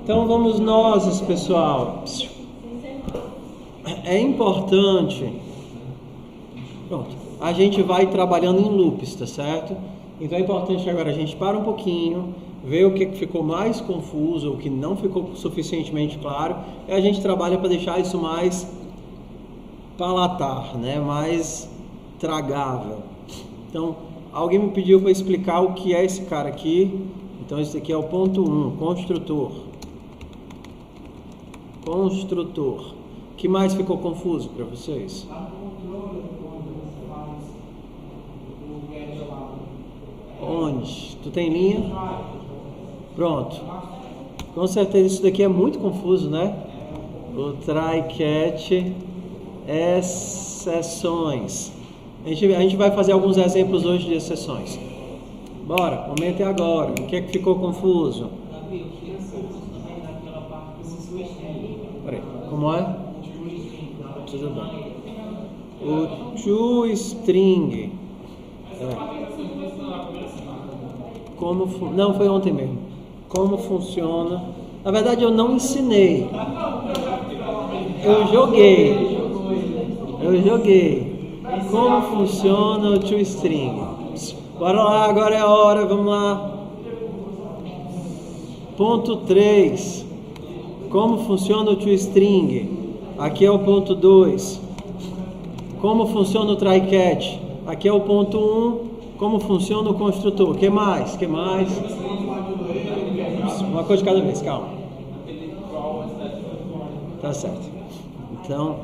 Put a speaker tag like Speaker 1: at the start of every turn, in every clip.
Speaker 1: Então vamos nós, pessoal. É importante. Pronto. A gente vai trabalhando em loops, tá certo? Então é importante agora a gente para um pouquinho, ver o que ficou mais confuso, o que não ficou suficientemente claro, e a gente trabalha para deixar isso mais palatar, né? Mais tragável. Então, alguém me pediu para explicar o que é esse cara aqui. Então esse aqui é o ponto 1, construtor. Construtor. O que mais ficou confuso para vocês? Onde? Tu tem linha? Pronto. Com certeza isso daqui é muito confuso, né? O try-catch, exceções. A gente vai fazer alguns exemplos hoje de exceções. Bora, o momento é agora. O que é que ficou confuso? Peraí, como é? Tudo bem. O toString. Não, foi ontem mesmo. Como funciona? Na verdade eu não ensinei. Eu joguei. Como funciona o toString? Bora lá, agora é a hora, vamos lá. Ponto 3. Como funciona o toString? Aqui é o ponto 2. Como funciona o try-catch? Aqui é o ponto 1. Como funciona o construtor? O que mais? Uma coisa de cada vez, calma. Tá certo. Então,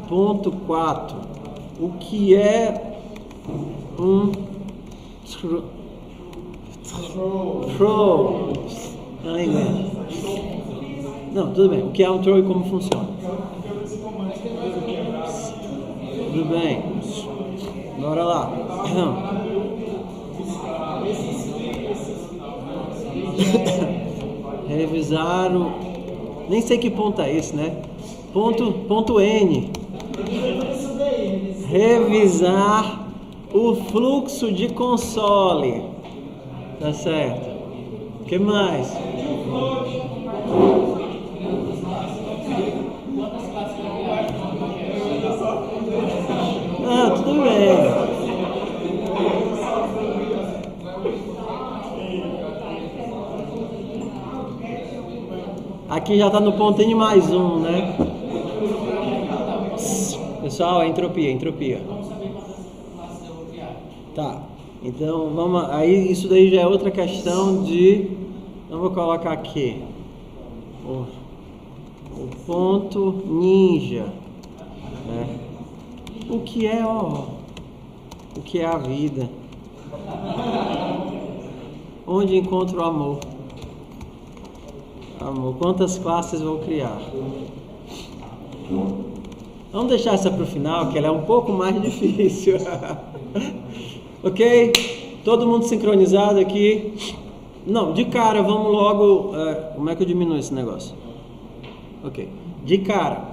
Speaker 1: ponto 4. O que é um throw? Não, tudo bem. O que é um throw e como funciona? Tudo bem. Bora lá. Revisar o... Nem sei que ponto é esse, né? Ponto N. Revisar o fluxo de console. Tá certo. O que mais? Tudo bem. Aqui já está no ponto N mais 1, né? Pessoal, é entropia. Tá. Então, vamos. Aí, isso daí já é outra questão de. Então, vou colocar aqui o ponto ninja, né? O que é a vida? Onde encontro o amor? Quantas classes vou criar? Vamos deixar essa para o final, que ela é um pouco mais difícil. Ok? Todo mundo sincronizado aqui? Não, de cara, vamos logo... como é que eu diminuo esse negócio? Ok. De cara.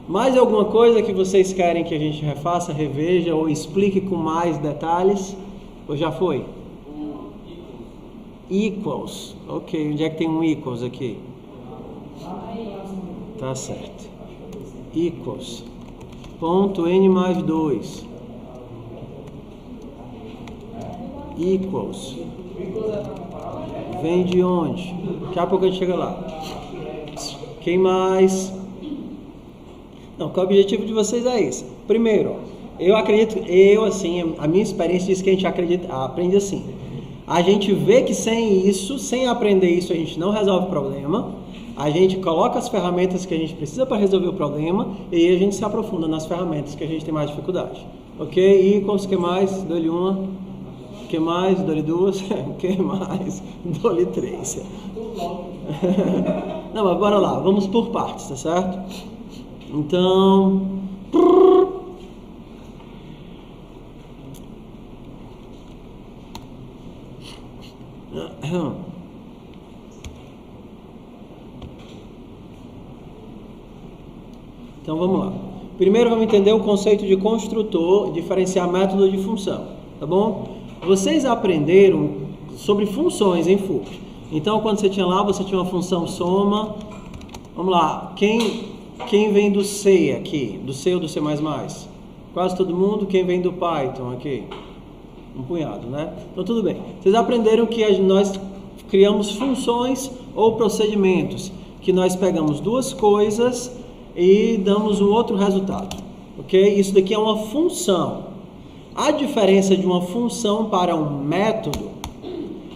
Speaker 1: Mais alguma coisa que vocês querem que a gente refaça, reveja ou explique com mais detalhes? Ou já foi? Equals. Ok, onde é que tem um equals aqui? Tá certo. Equals. Ponto N mais 2. Equals. Vem de onde? Daqui a pouco a gente chega lá. Quem mais? Não, o objetivo de vocês é esse. Primeiro, a minha experiência diz que a gente aprende assim. A gente vê que sem aprender isso, a gente não resolve o problema. A gente coloca as ferramentas que a gente precisa para resolver o problema e aí a gente se aprofunda nas ferramentas que a gente tem mais dificuldade. Ok? Equals, que mais? Dou-lhe uma. Que mais? Dou-lhe duas. Que mais? Dou-lhe três. Não, mas bora lá. Vamos por partes, tá certo? Então... Então vamos lá. Primeiro vamos entender o conceito de construtor, diferenciar método de função, tá bom? Vocês aprenderam sobre funções em FUP. Então, quando você tinha lá, você tinha uma função soma. Vamos lá, quem vem do C aqui? Do C ou do C++? Quase todo mundo. Quem vem do Python aqui? Um punhado, né? Então, tudo bem. Vocês aprenderam que nós criamos funções ou procedimentos, que nós pegamos duas coisas e damos um outro resultado, ok? Isso daqui é uma função. A diferença de uma função para um método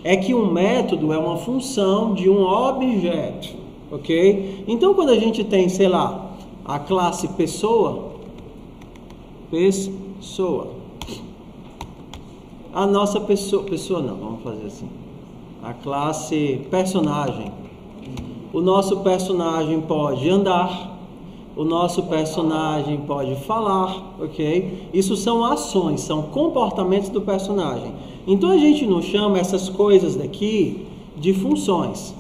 Speaker 1: é que um método é uma função de um objeto, ok? Então, quando a gente tem, sei lá, a classe pessoa, a nossa pessoa não, vamos fazer assim, a classe personagem, o nosso personagem pode andar, o nosso personagem pode falar, ok? Isso são ações, são comportamentos do personagem. Então a gente não chama essas coisas daqui de funções.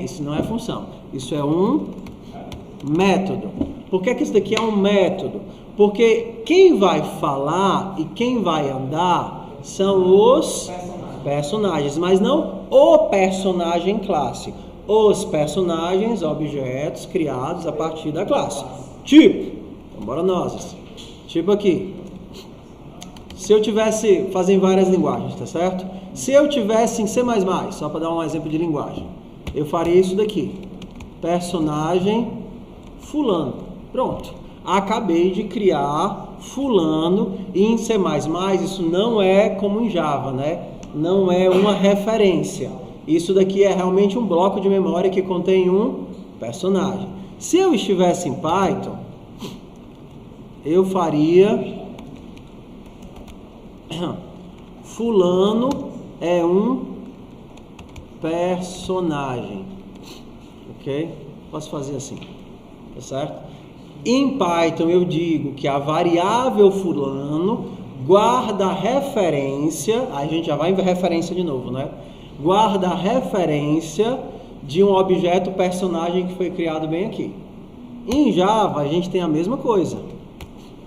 Speaker 1: Isso não é função, isso é um método. Por que isso daqui é um método? Porque quem vai falar e quem vai andar são os personagens, mas não o personagem classe. Os personagens, objetos criados a partir da classe. Tipo, então bora nós. Tipo aqui. Se eu tivesse, fazem várias linguagens, tá certo? Se eu tivesse em C++, só para dar um exemplo de linguagem, eu faria isso daqui. Personagem fulano. Pronto. Acabei de criar fulano e em C++ isso não é como em Java, né? Não é uma referência. Isso daqui é realmente um bloco de memória que contém um personagem. Se eu estivesse em Python, eu faria fulano é um personagem, ok? Posso fazer assim, tá certo? Em Python eu digo que a variável fulano guarda a referência, a gente já vai em referência de novo, né? Guarda a referência de um objeto personagem que foi criado bem aqui. Em Java a gente tem a mesma coisa,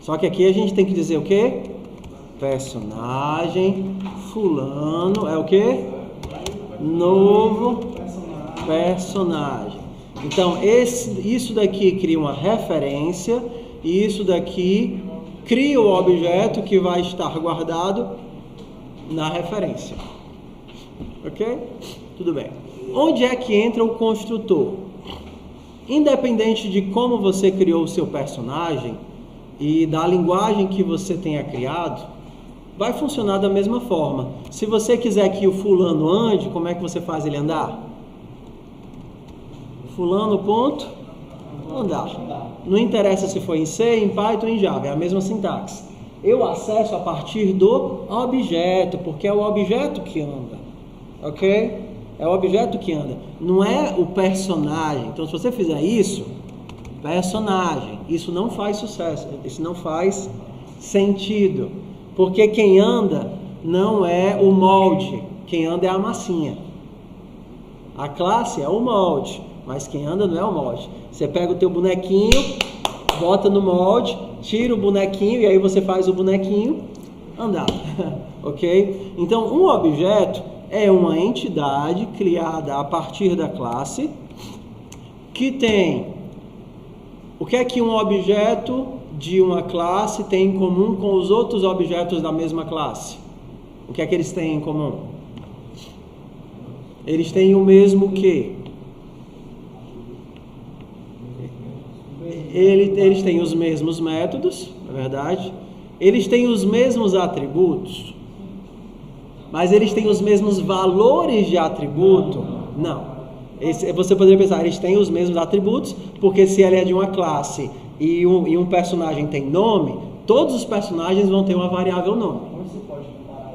Speaker 1: só que aqui a gente tem que dizer o quê? Personagem fulano é o quê? Novo personagem. Então isso daqui cria uma referência e isso daqui cria o objeto que vai estar guardado na referência. Ok? Tudo bem. Onde é que entra o construtor? Independente de como você criou o seu personagem e da linguagem que você tenha criado, vai funcionar da mesma forma. Se você quiser que o fulano ande, como é que você faz ele andar? Fulano ponto andar. Não interessa se foi em C, em Python ou em Java, é a mesma sintaxe. Eu acesso a partir do objeto, porque é o objeto que anda. Ok? É o objeto que anda. Não é o personagem. Então, se você fizer isso, personagem, isso não faz sucesso. Isso não faz sentido. Porque quem anda não é o molde. Quem anda é a massinha. A classe é o molde, mas quem anda não é o molde. Você pega o teu bonequinho, bota no molde, tira o bonequinho e aí você faz o bonequinho andar. Ok? Então, um objeto é uma entidade criada a partir da classe que tem... O que é que um objeto de uma classe tem em comum com os outros objetos da mesma classe? O que é que eles têm em comum? Eles têm o mesmo quê? Eles têm os mesmos métodos, na verdade. Eles têm os mesmos atributos. Mas eles têm os mesmos valores de atributo? Não. Você poderia pensar, eles têm os mesmos atributos, porque se ele é de uma classe e um personagem tem nome, todos os personagens vão ter uma variável nome.
Speaker 2: Como você pode comparar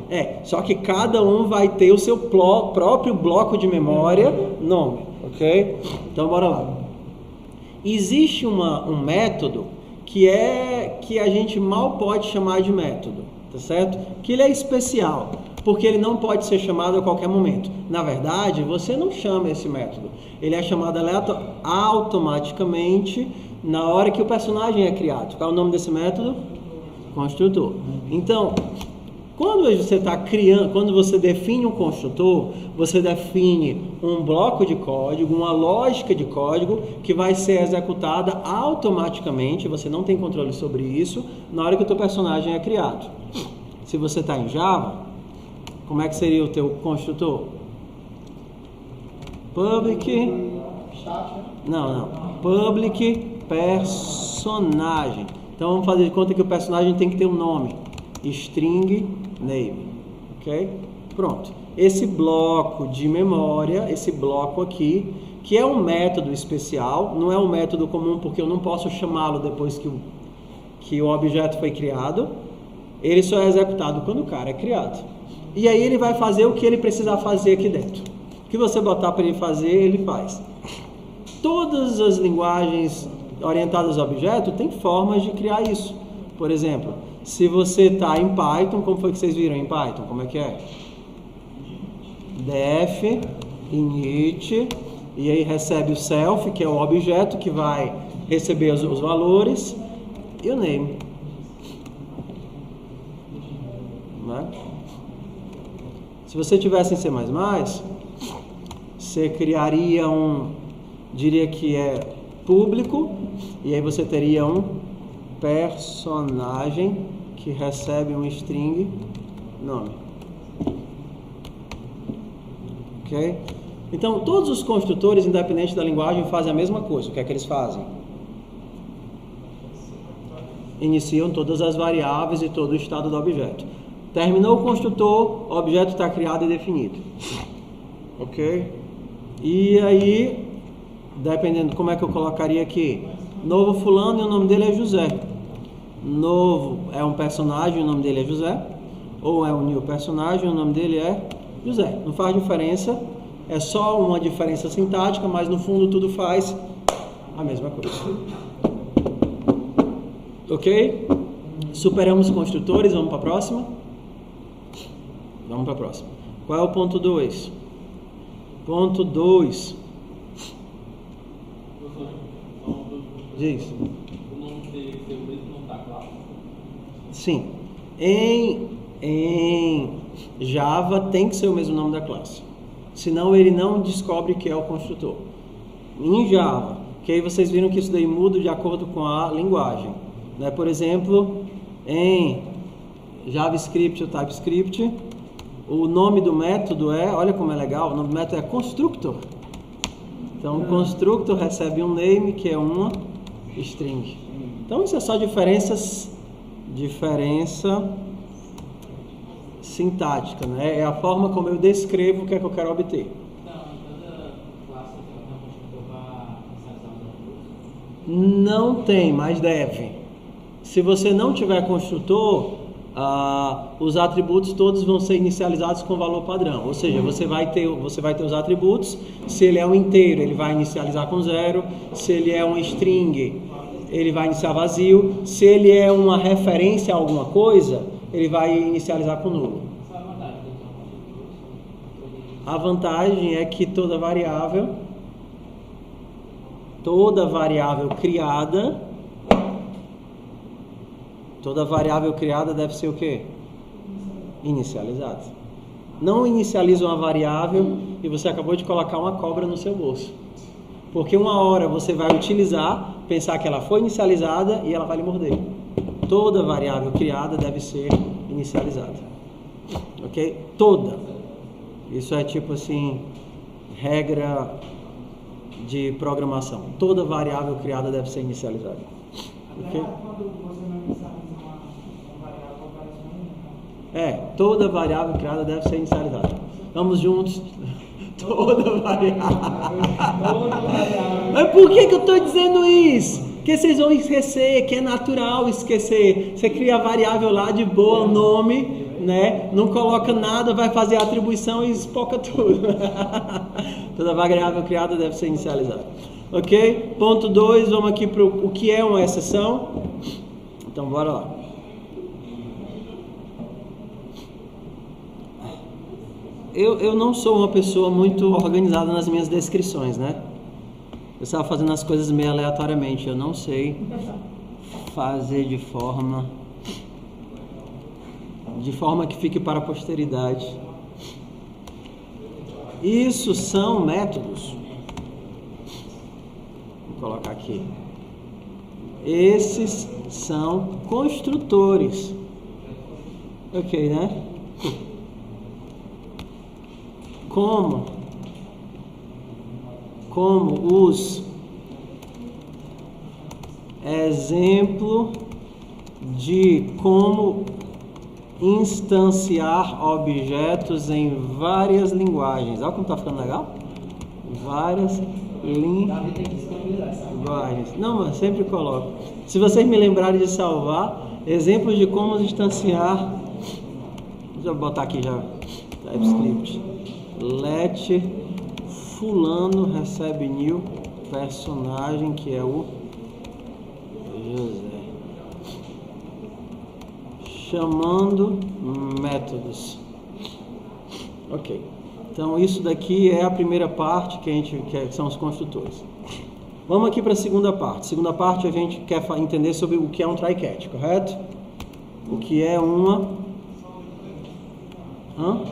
Speaker 2: ele?
Speaker 1: Só que cada um vai ter o seu próprio bloco de memória nome, ok? Então, bora lá. Existe um método que a gente mal pode chamar de método, tá certo? Que ele é especial, porque ele não pode ser chamado a qualquer momento. Na verdade, você não chama esse método. Ele é chamado automaticamente na hora que o personagem é criado. Qual é o nome desse método? Construtor. Então, Quando você está criando, quando você define um construtor, você define um bloco de código, uma lógica de código que vai ser executada automaticamente, você não tem controle sobre isso, na hora que o teu personagem é criado. Se você está em Java, como é que seria o teu construtor? Public... Não. Public personagem. Então vamos fazer de conta que o personagem tem que ter um nome. String name. Ok? Pronto. Esse bloco de memória, esse bloco aqui, que é um método especial, não é um método comum porque eu não posso chamá-lo depois que o objeto foi criado. Ele só é executado quando o cara é criado. E aí ele vai fazer o que ele precisar fazer aqui dentro. O que você botar para ele fazer, ele faz. Todas as linguagens orientadas a objeto têm formas de criar isso. Por exemplo, se você está em Python, como foi que vocês viram em Python? Como é que é? Def, init, e aí recebe o self, que é o objeto que vai receber os valores, e o name. Né? Se você tivesse em C++, você criaria diria que é público, e aí você teria um personagem que recebe um string nome. Ok? Então, todos os construtores, independente da linguagem, fazem a mesma coisa. O que é que eles fazem? Iniciam todas as variáveis e todo o estado do objeto. Terminou o construtor, o objeto está criado e definido. Ok? E aí, dependendo como é que eu colocaria aqui, novo fulano e o nome dele é José. Novo é um personagem, o nome dele é José. Ou é um new personagem, o nome dele é José. Não faz diferença, é só uma diferença sintática, mas no fundo tudo faz a mesma coisa. Ok? Superamos os construtores, vamos para a próxima? Vamos para a próxima. Qual é o ponto 2? Ponto 2. Diz.
Speaker 2: O nome dele ser o mesmo nome da classe?
Speaker 1: Sim. Em Java tem que ser o mesmo nome da classe. Senão ele não descobre que é o construtor. Em Java, que aí vocês viram que isso daí muda de acordo com a linguagem. Né? Por exemplo, em JavaScript ou TypeScript, o nome do método olha como é legal, o nome do método é constructor. Então o constructor recebe um name que é uma string. Então isso é só diferença sintática, né? É a forma como eu descrevo o que é que eu quero obter. Não tem, mas deve. Se você não tiver construtor, os atributos todos vão ser inicializados com valor padrão. Ou seja, você vai ter os atributos. Se ele é um inteiro, ele vai inicializar com 0. Se ele é um string, ele vai iniciar vazio. Se ele é uma referência a alguma coisa, ele vai inicializar com nulo. A vantagem é que toda variável criada deve ser o quê? Inicializada. Não inicializa uma variável e você acabou de colocar uma cobra no seu bolso. Porque uma hora você vai utilizar, pensar que ela foi inicializada e ela vai lhe morder. Toda variável criada deve ser inicializada. Ok? Toda. Isso é tipo assim, regra de programação. Toda variável criada deve ser inicializada. Ok? Toda variável criada deve ser inicializada. Vamos juntos. Toda variável. Mas por que eu estou dizendo isso? Porque vocês vão esquecer, que é natural esquecer. Você cria a variável lá de boa, nome, né? Não coloca nada, vai fazer a atribuição e espoca tudo. Toda variável criada deve ser inicializada. Ok? Ponto 2, vamos aqui para o que é uma exceção. Então, bora lá. Eu não sou uma pessoa muito organizada nas minhas descrições, né? Eu estava fazendo as coisas meio aleatoriamente. Eu não sei fazer de forma de forma que fique para a posteridade. Isso são métodos. Vou colocar aqui. Esses são construtores. Ok, né? Como os exemplo de como instanciar objetos em várias linguagens. Olha como tá ficando legal? Várias linguagens. Não, mas sempre coloco. Se vocês me lembrarem de salvar, exemplos de como instanciar. Deixa eu botar aqui já. TypeScript. Let fulano recebe new personagem, que é o José. Chamando métodos. Ok. Então isso daqui é a primeira parte que são os construtores. Vamos aqui para a segunda parte. Segunda parte a gente quer entender sobre o que é um try-catch, correto? O que é uma...
Speaker 2: Quando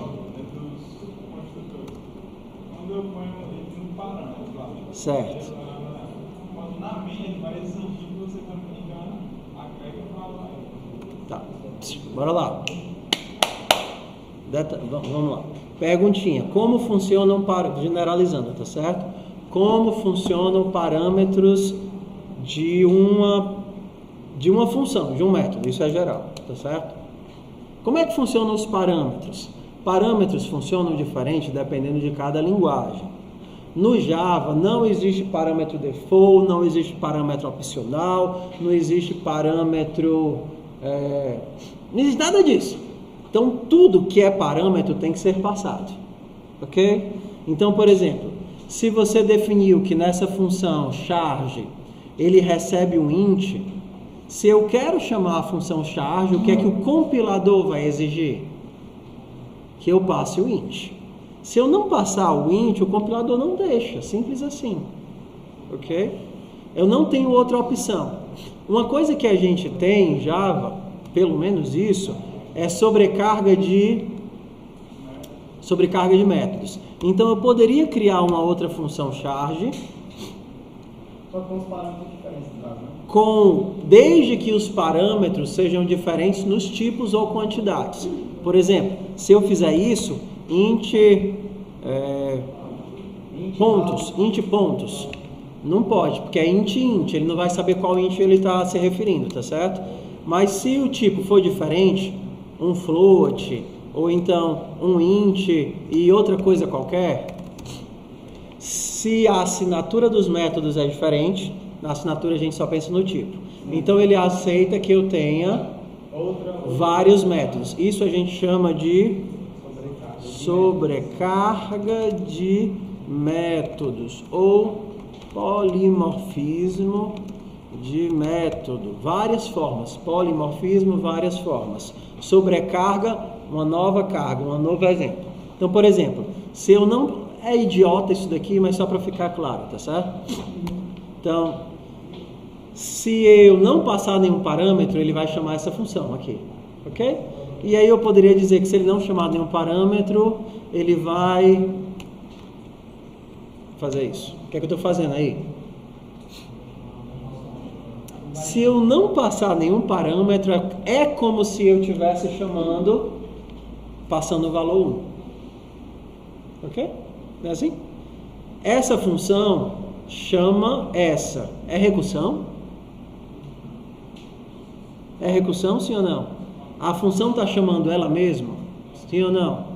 Speaker 2: eu ponho um parâmetro lá.
Speaker 1: Certo.
Speaker 2: Na minha ele vai exigir que você também agrega e fala.
Speaker 1: Tá. Bora lá. Vamos lá. Perguntinha. Como funcionam, generalizando, tá certo? Como funcionam parâmetros de uma função, de um método? Isso é geral, tá certo? Como é que funcionam os parâmetros? Parâmetros funcionam diferente dependendo de cada linguagem. No Java não existe parâmetro default, não existe parâmetro opcional, não existe parâmetro... não existe nada disso. Então tudo que é parâmetro tem que ser passado. Ok? Então, por exemplo, se você definiu que nessa função charge ele recebe um int, se eu quero chamar a função charge, o que é que o compilador vai exigir? Que eu passe o int. Se eu não passar o int, o compilador não deixa, simples assim. Ok? Eu não tenho outra opção. Uma coisa que a gente tem em Java, pelo menos isso, é sobrecarga de métodos. Então eu poderia criar uma outra função charge
Speaker 3: só com os parâmetros diferentes, né?
Speaker 1: desde que os parâmetros sejam diferentes nos tipos ou quantidades. Por exemplo, se eu fizer isso, int pontos, não pode, porque é int, ele não vai saber qual int ele está se referindo, tá certo? Mas se o tipo for diferente, um float, ou então um int e outra coisa qualquer, se a assinatura dos métodos é diferente, na assinatura a gente só pensa no tipo. Então ele aceita que eu tenha vários métodos. Isso a gente chama de sobrecarga de métodos ou polimorfismo de método. Várias formas. Polimorfismo, várias formas. Sobrecarga, uma nova carga, um novo exemplo. Então, por exemplo, se eu não... É idiota isso daqui, mas só para ficar claro, tá certo? Então, se eu não passar nenhum parâmetro, ele vai chamar essa função aqui, ok? E aí eu poderia dizer que se ele não chamar nenhum parâmetro, ele vai fazer isso. O que é que eu estou fazendo aí? Se eu não passar nenhum parâmetro, é como se eu estivesse passando o valor 1. Ok? Não é assim? Essa função chama essa. É recursão? É recursão, sim ou não? A função está chamando ela mesma? Sim ou não?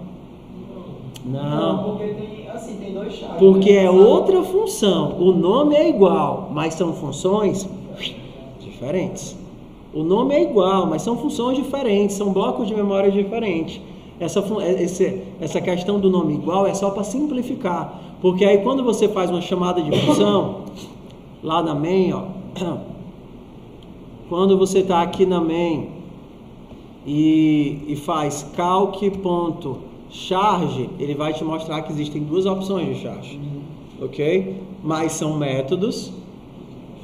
Speaker 1: Não.
Speaker 3: Porque tem dois chaves.
Speaker 1: Porque é outra função. O nome é igual, mas são funções diferentes. O nome é igual, mas são funções diferentes, são blocos de memória diferentes. Essa questão do nome igual é só para simplificar, porque aí quando você faz uma chamada de função lá na main, ó, quando você está aqui na main e faz calc.charge, ele vai te mostrar que existem duas opções de charge, ok? Mas são métodos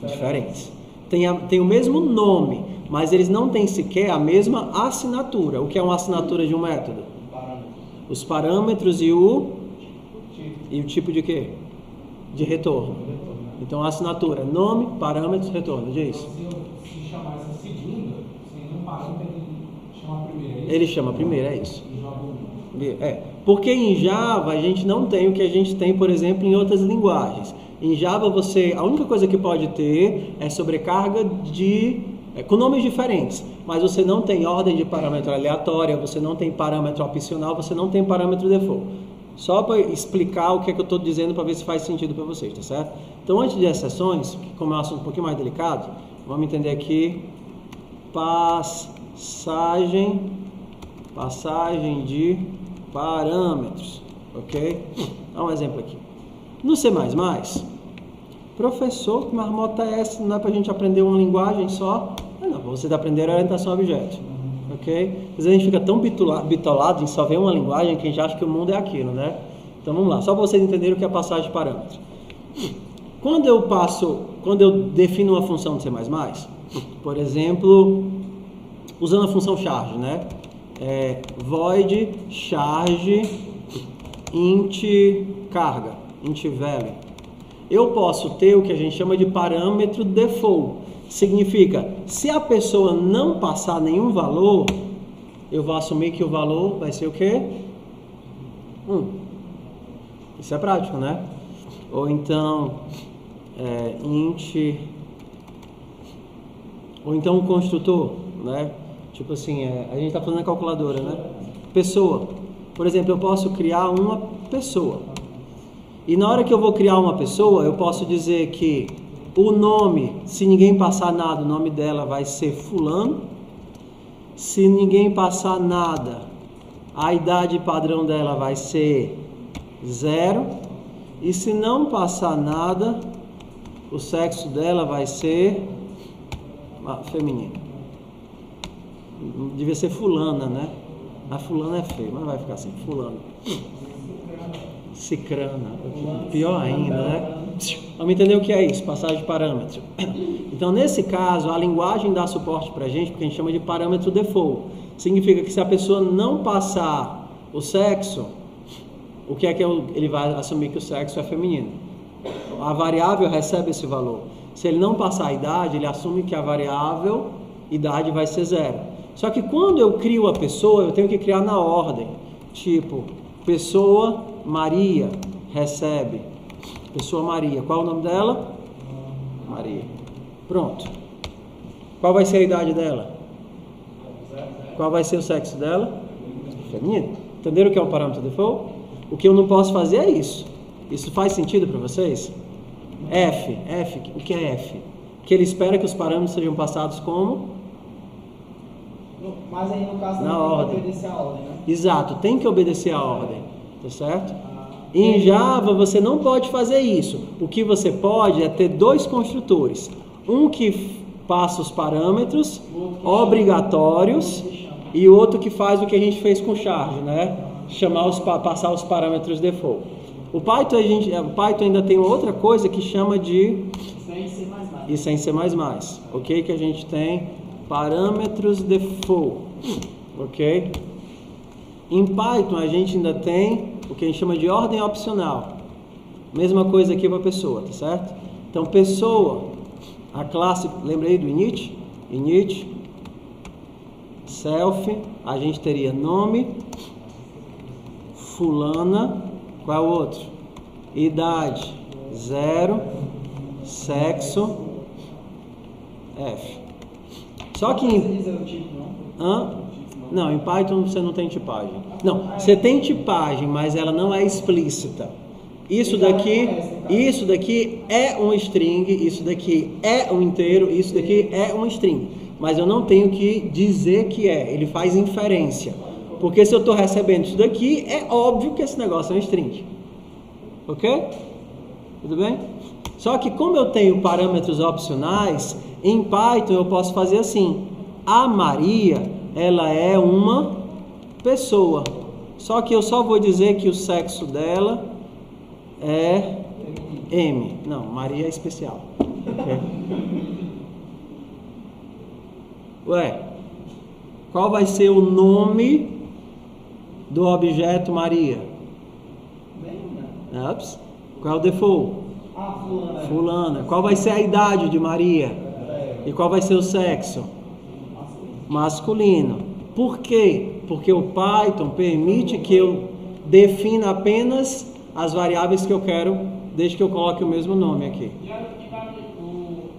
Speaker 1: diferentes. Tem o mesmo nome, mas eles não têm sequer a mesma assinatura. O que é uma assinatura de um método? Os parâmetros e o tipo de quê? De retorno. Então a assinatura, nome, parâmetros, retorno, diz.
Speaker 4: Se chamar essa segunda, sem um parâmetro, ele chama a primeira.
Speaker 1: Ele chama a primeira, é isso. Porque em Java a gente não tem o que a gente tem, por exemplo, em outras linguagens. Em Java a única coisa que pode ter é sobrecarga com nomes diferentes, mas você não tem ordem de parâmetro aleatória, você não tem parâmetro opcional, você não tem parâmetro default. Só para explicar o que é que eu estou dizendo para ver se faz sentido para vocês, tá certo? Então, antes de exceções, que como é um assunto um pouquinho mais delicado, vamos entender aqui passagem de parâmetros, ok? Dá um exemplo aqui. No C++, professor, que marmota é essa? Não é para a gente aprender uma linguagem só? Não, para você aprender a orientação a objeto, ok? Às vezes a gente fica tão bitolado em só ver uma linguagem que a gente acha que o mundo é aquilo, né? Então vamos lá, só para vocês entenderem o que é passagem de parâmetros. Quando eu defino uma função de C++, por exemplo, usando a função charge, né? Void charge int carga, int value. Eu posso ter o que a gente chama de parâmetro default. Significa, se a pessoa não passar nenhum valor, eu vou assumir que o valor vai ser o quê? 1. Isso é prático, né? Ou então, ou então o construtor, né? Tipo assim, a gente está falando na calculadora, né? Pessoa. Por exemplo, eu posso criar uma pessoa. E na hora que eu vou criar uma pessoa, eu posso dizer que o nome, se ninguém passar nada, o nome dela vai ser fulano. Se ninguém passar nada, a idade padrão dela vai ser 0. E se não passar nada, o sexo dela vai ser feminino. Devia ser fulana, né? A fulana é feia, mas não vai ficar assim, fulano. Cicrana. Pior ainda, né? Vamos entender o que é isso, passagem de parâmetro. Então, nesse caso, a linguagem dá suporte pra gente, porque a gente chama de parâmetro default. Significa que se a pessoa não passar o sexo, o que é que ele vai assumir que o sexo é feminino? A variável recebe esse valor. Se ele não passar a idade, ele assume que a variável idade vai ser 0. Só que quando eu crio a pessoa, eu tenho que criar na ordem. Tipo, pessoa Maria recebe. Pessoa Maria. Qual é o nome dela? Maria. Pronto. Qual vai ser a idade dela? Qual vai ser o sexo dela? Feminino. Entenderam o que é um parâmetro default? O que eu não posso fazer é isso. Isso faz sentido para vocês? F. O que é F? Que ele espera que os parâmetros sejam passados como?
Speaker 3: Mas aí no caso
Speaker 1: na
Speaker 3: tem
Speaker 1: ordem.
Speaker 3: que obedecer a ordem, né?
Speaker 1: Exato, tem que obedecer a ordem, tá certo? Em Java você não pode fazer isso. O que você pode é ter 2 construtores. Um que passa os parâmetros obrigatórios e outro que faz o que a gente fez com charge, né? Passar os parâmetros default. O Python ainda tem outra coisa que chama de... Isso é em C++. Ok? Que a gente tem parâmetros default. Ok? Em Python a gente ainda tem o que a gente chama de ordem opcional. Mesma coisa aqui para pessoa, tá certo? Então, pessoa, a classe, lembra aí do init? Init, self, a gente teria nome, fulana, qual é o outro? Idade, 0, sexo, F. Só que não, em Python você não tem tipagem. Não, você tem tipagem, mas ela não é explícita. Isso daqui é um string, isso daqui é um inteiro, isso daqui é um string. Mas eu não tenho que dizer que é, ele faz inferência. Porque se eu estou recebendo isso daqui, é óbvio que esse negócio é um string. Ok? Tudo bem? Só que como eu tenho parâmetros opcionais, em Python eu posso fazer assim. A Maria, ela é uma pessoa. Só que eu só vou dizer que o sexo dela é M. Não, Maria é especial. Okay? Ué, qual vai ser o nome do objeto Maria?
Speaker 3: Bem, né?
Speaker 1: Ups. Qual é o default?
Speaker 3: Ah, fulana.
Speaker 1: Fulana. Qual vai ser a idade de Maria? E qual vai ser o sexo? Masculino. Por quê? Porque o Python permite que eu defina apenas as variáveis que eu quero, desde que eu coloque o mesmo nome aqui.
Speaker 4: E olha que vai o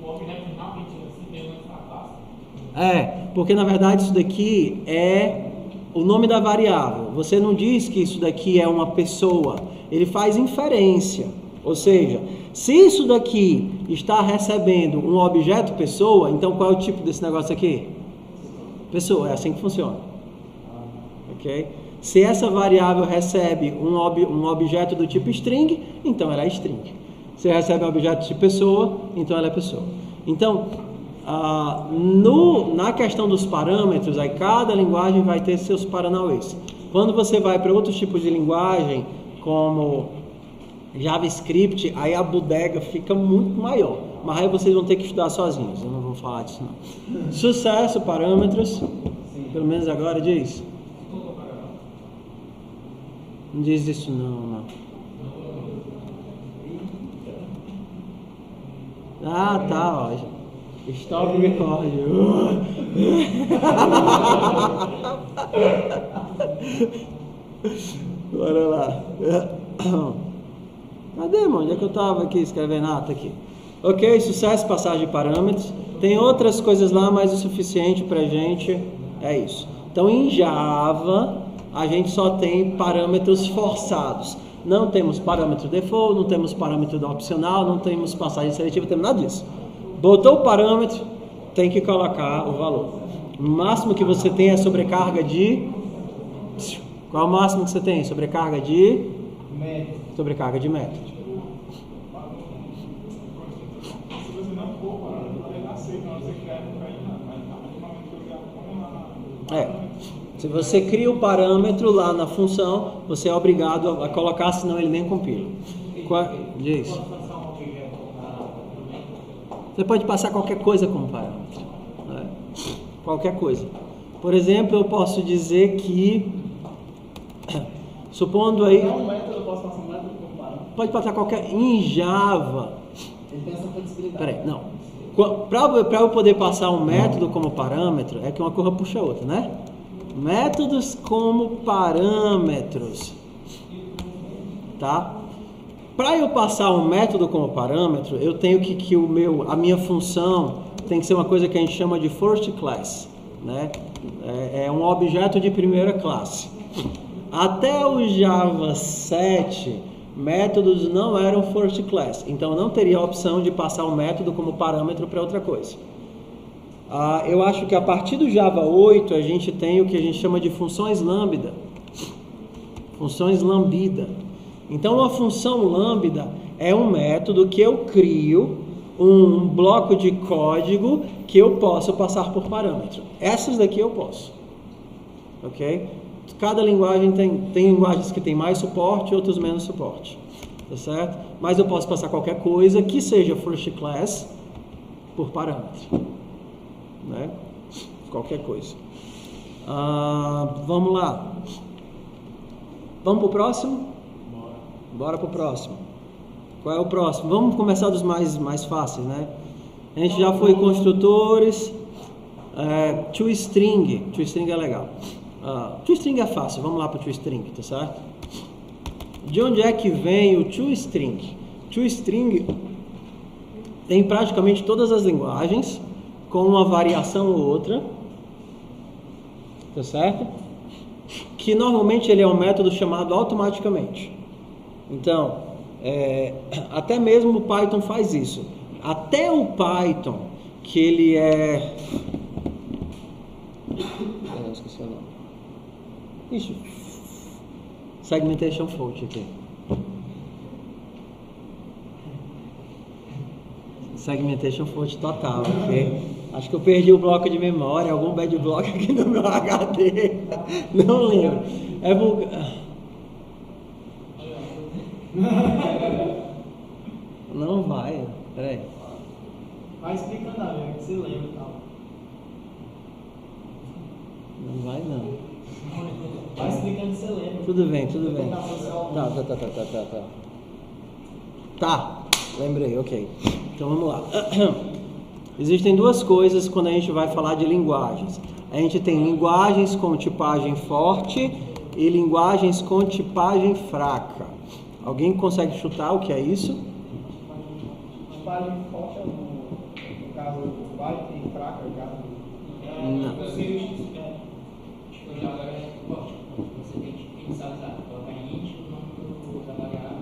Speaker 4: objeto realmente assim, tem uma classe.
Speaker 1: Porque na verdade isso daqui é o nome da variável. Você não diz que isso daqui é uma pessoa, ele faz inferência. Ou seja, se isso daqui está recebendo um objeto pessoa, então qual é o tipo desse negócio aqui? Pessoa, é assim que funciona. Ok? Se essa variável recebe um objeto do tipo string, então ela é string. Se recebe um objeto de pessoa, então ela é pessoa. Então, na questão dos parâmetros, aí cada linguagem vai ter seus paranauês. Quando você vai para outros tipos de linguagem, como JavaScript, aí a bodega fica muito maior. Mas aí vocês vão ter que estudar sozinhos, eu não vou falar disso não. Sucesso, parâmetros, pelo menos agora diz. Não diz isso não. Ah, tá, ó. Stop record. Bora lá. Cadê, mano? Onde é que eu tava aqui escrevendo ata aqui? Ok, sucesso, passagem de parâmetros. Tem outras coisas lá, mas o suficiente pra gente é isso. Então, em Java, a gente só tem parâmetros forçados. Não temos parâmetro default, não temos parâmetro opcional, não temos passagem seletiva, não temos nada disso. Botou o parâmetro, tem que colocar o valor. O máximo que você tem é sobrecarga de... Qual é o máximo que você tem? Sobrecarga de...
Speaker 3: Método.
Speaker 1: Sobrecarga de método.
Speaker 2: Se você não for parâmetro, ele aceita, não você quer, mas a partir do momento que eu já ponho lá.
Speaker 1: Se você cria o parâmetro lá na função, você é obrigado a colocar, senão ele nem compila. Diz. Você pode passar qualquer coisa como parâmetro. Né? Qualquer coisa. Por exemplo, eu posso dizer que, supondo aí...
Speaker 3: Não, um método, eu posso passar um método como parâmetro.
Speaker 1: Pode passar qualquer... Em Java...
Speaker 3: Ele tem essa flexibilidade.
Speaker 1: Peraí, não. Para eu poder passar um método como parâmetro, é que uma coisa puxa a outra, né? Métodos como parâmetros, tá? Para eu passar um método como parâmetro, eu tenho que a minha função tem que ser uma coisa que a gente chama de first class, né? É um objeto de primeira classe. Até o Java 7, métodos não eram first class, então eu não teria a opção de passar um método como parâmetro para outra coisa. Eu acho que a partir do Java 8 a gente tem o que a gente chama de funções lambda. Funções lambda. Então uma função lambda é um método que eu crio um bloco de código que eu posso passar por parâmetro. Essas daqui eu posso. Ok? Cada linguagem tem linguagens que tem mais suporte e outras menos suporte. Tá certo? Mas eu posso passar qualquer coisa que seja first class por parâmetro. Né? Qualquer coisa. Vamos lá. Vamos pro próximo? Bora pro próximo. Qual é o próximo? Vamos começar dos mais fáceis, né? A gente já foi construtores. ToString. ToString é legal. ToString é fácil. Vamos lá pro ToString, tá certo? De onde é que vem o ToString? ToString tem praticamente todas as linguagens, com uma variação ou outra, tá certo? Que normalmente ele é um método chamado automaticamente. Então, até mesmo o Python faz isso. Até o Python, que ele é... esqueci o nome. Ixi. Segmentation fault aqui. Segmentation fault total, ok? Acho que eu perdi o bloco de memória, algum bad block aqui no meu HD. Não lembro. Não vai, peraí.
Speaker 3: Vai explicando a que você lembra e tal.
Speaker 1: Não vai não.
Speaker 3: Vai explicando se você lembra.
Speaker 1: Tudo bem, tudo bem. Tá, lembrei, ok. Então vamos lá. Existem duas coisas quando a gente vai falar de linguagens. A gente tem linguagens com tipagem forte e linguagens com tipagem fraca. Alguém consegue chutar o que é isso?
Speaker 3: Tipagem forte é no caso vai e fraca, no caso.
Speaker 1: Não.
Speaker 4: Você tem que pensar, colocar em int o nome da variável,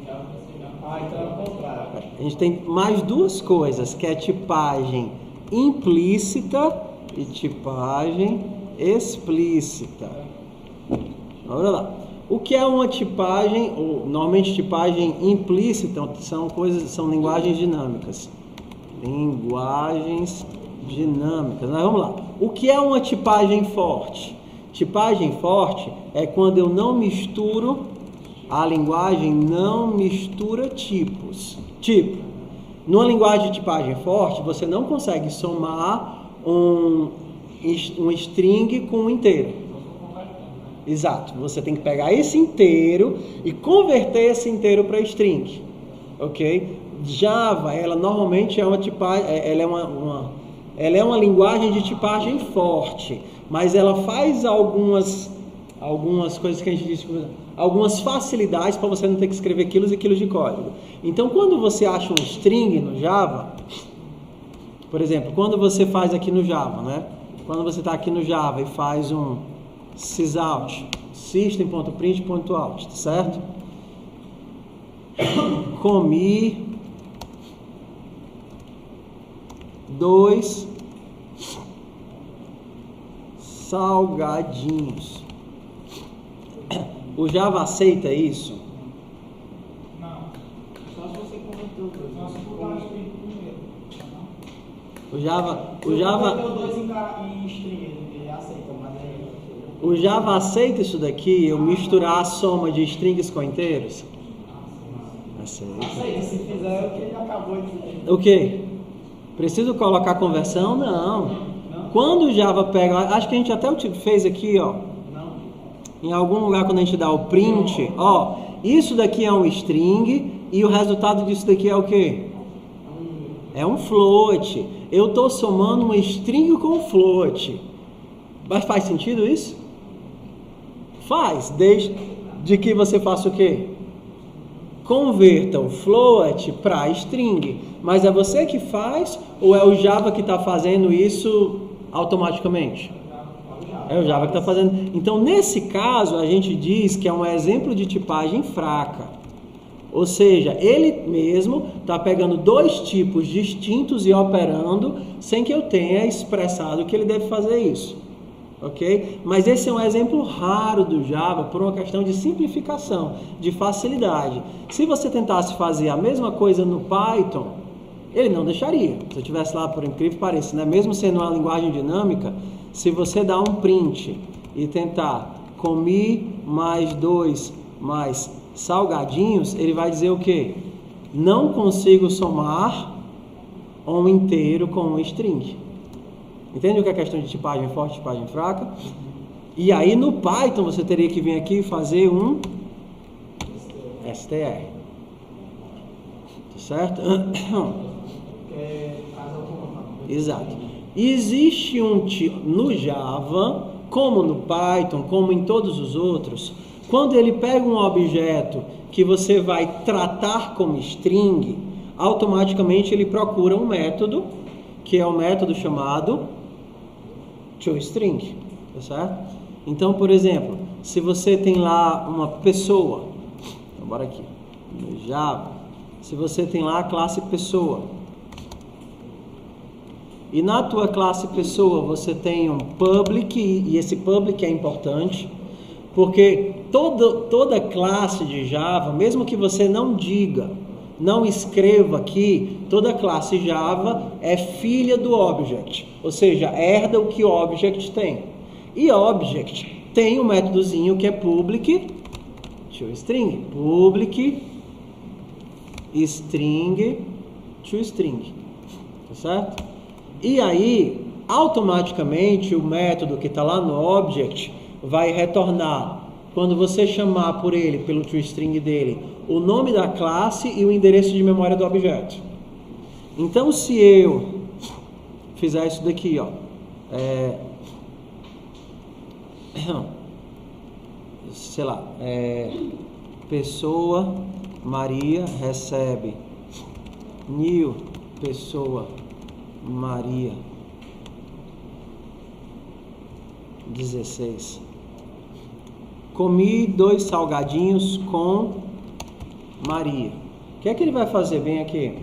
Speaker 4: já você já...
Speaker 3: Ah, então é o contrário.
Speaker 1: A gente tem mais duas coisas, que é tipagem implícita e tipagem explícita. Olha lá. O que é uma tipagem, ou normalmente tipagem implícita, são linguagens dinâmicas. Linguagens dinâmicas. Mas vamos lá. O que é uma tipagem forte? Tipagem forte é quando eu não misturo, a linguagem não mistura tipos. Tipo, numa linguagem de tipagem forte, você não consegue somar um string com um inteiro. Exato, você tem que pegar esse inteiro e converter esse inteiro para string, ok? Java, ela normalmente é uma tipagem, ela é uma linguagem de tipagem forte, mas ela faz algumas coisas que a gente diz, algumas facilidades para você não ter que escrever quilos e quilos de código. Então, quando você acha um string no Java, por exemplo, quando você faz aqui no Java, né? Quando você está aqui no Java e faz um sysout, system.print.out, certo? Comi 2 salgadinhos. O Java aceita isso?
Speaker 2: Não.
Speaker 3: Só se você comentou dois.
Speaker 2: Só se for lá escrito primeiro.
Speaker 1: O Java
Speaker 3: comentou dois em string, ele aceita, mas aí...
Speaker 1: O Java aceita isso daqui, eu misturar a soma de strings com inteiros? Aceita.
Speaker 3: Aceita, se fizer é o que ele acabou de dizer.
Speaker 1: O quê? Preciso colocar conversão? Não. Quando o Java pega, acho que a gente até fez aqui, ó.
Speaker 3: Não.
Speaker 1: Em algum lugar quando a gente dá o print, ó, isso daqui é um string e o resultado disso daqui é o quê? É um float. Eu estou somando um string com float. Mas faz sentido isso? Faz, desde que você faça o quê? Converta o float para string. Mas é você que faz ou é o Java que está fazendo isso automaticamente? É o Java que está fazendo. Então, nesse caso, a gente diz que é um exemplo de tipagem fraca. Ou seja, ele mesmo está pegando dois tipos distintos e operando sem que eu tenha expressado que ele deve fazer isso. Ok? Mas esse é um exemplo raro do Java por uma questão de simplificação, de facilidade. Se você tentasse fazer a mesma coisa no Python, ele não deixaria. Se eu tivesse lá, por incrível que pareça, né? Mesmo sendo uma linguagem dinâmica, se você dá um print e tentar comi mais 2 mais salgadinhos, ele vai dizer o quê? Não consigo somar um inteiro com um string. Entende o que é a questão de tipagem forte e tipagem fraca? E aí no Python você teria que vir aqui e fazer um str. Tá certo? Exato. Existe um tipo no Java, como no Python, como em todos os outros, quando ele pega um objeto que você vai tratar como string, automaticamente ele procura um método, que é o método chamado toString, tá certo? Então, por exemplo, se você tem lá uma pessoa, então bora aqui, no Java, se você tem lá a classe pessoa, e na tua classe pessoa você tem um public, e esse public é importante, porque toda classe de Java, mesmo que você não diga, não escreva aqui, toda classe Java é filha do object, ou seja, herda o que o object tem. E object tem um métodozinho que é public toString, public string toString, tá certo? E aí, automaticamente o método que está lá no object vai retornar, quando você chamar por ele, pelo toString dele, o nome da classe e o endereço de memória do objeto. Então, se eu fizer isso daqui, ó, sei lá, pessoa Maria recebe new pessoa Maria 16. Comi 2 salgadinhos com Maria. O que é que ele vai fazer bem aqui?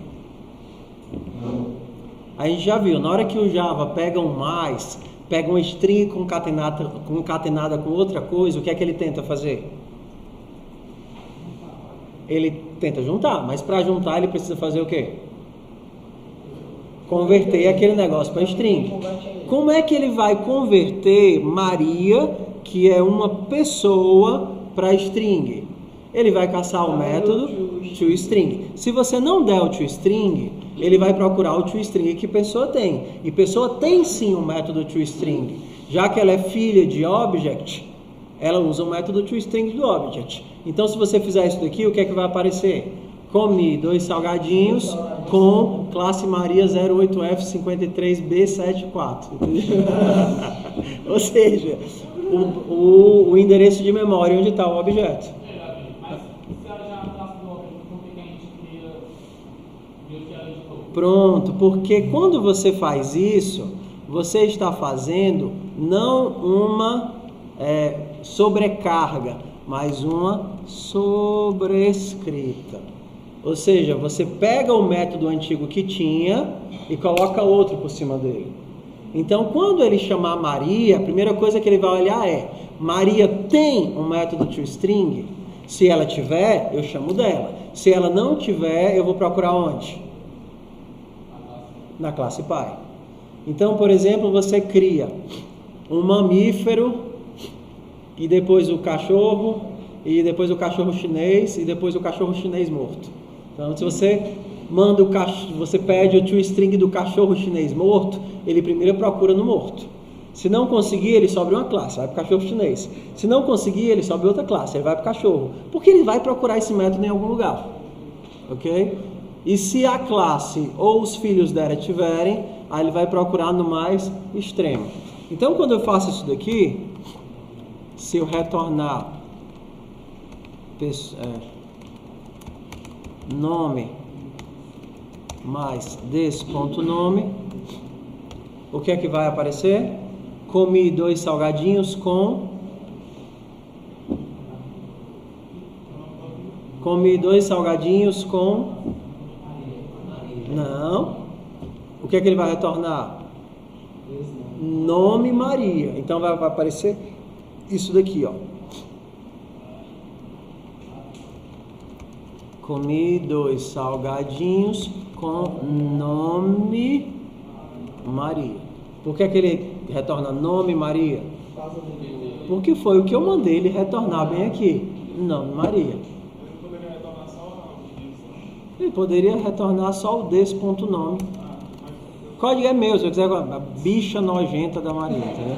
Speaker 1: A gente já viu, na hora que o Java pega um mais, pega uma string concatenada com outra coisa, o que é que ele tenta fazer? Ele tenta juntar, mas para juntar ele precisa fazer o quê? Converter aquele negócio para string. Como é que ele vai converter Maria, que é uma pessoa, para string? Ele vai caçar o método toString. Se você não der o toString, ele vai procurar o toString que pessoa tem. E pessoa tem sim um método toString. Já que ela é filha de object, ela usa o método toString do object. Então, se você fizer isso daqui, o que é que vai aparecer? Comi 2 salgadinhos com classe Maria 08F53B74. Ou seja, o endereço de memória onde está o objeto. Pronto, porque quando você faz isso, você está fazendo não uma sobrecarga, mas uma sobrescrita. Ou seja, você pega o método antigo que tinha e coloca outro por cima dele. Então, quando ele chamar Maria, a primeira coisa que ele vai olhar é: Maria tem um método toString? Se ela tiver, eu chamo dela. Se ela não tiver, eu vou procurar onde? Na classe pai. Então, por exemplo, você cria um mamífero e depois o cachorro e depois o cachorro chinês e depois o cachorro chinês morto. Então, se você manda você pede o toString do cachorro chinês morto, ele primeiro procura no morto. Se não conseguir, ele sobe uma classe, vai para o cachorro chinês. Se não conseguir, ele sobe outra classe, ele vai para o cachorro. Porque ele vai procurar esse método em algum lugar. Ok? E se a classe ou os filhos dela tiverem, aí ele vai procurar no mais extremo. Então, quando eu faço isso daqui, se eu retornar nome mais des.nome, o que é que vai aparecer? Comi 2 salgadinhos com... Comi 2 salgadinhos com... Não. O que é que ele vai retornar? Nome Maria. Então vai aparecer isso daqui, ó. Comi 2 salgadinhos com nome Maria. Por que é que ele retorna nome Maria? Porque foi o que eu mandei ele retornar bem aqui. Nome Maria. Ele poderia retornar só o des.nome. O código é meu, se eu quiser a bicha nojenta da Maria, entendeu?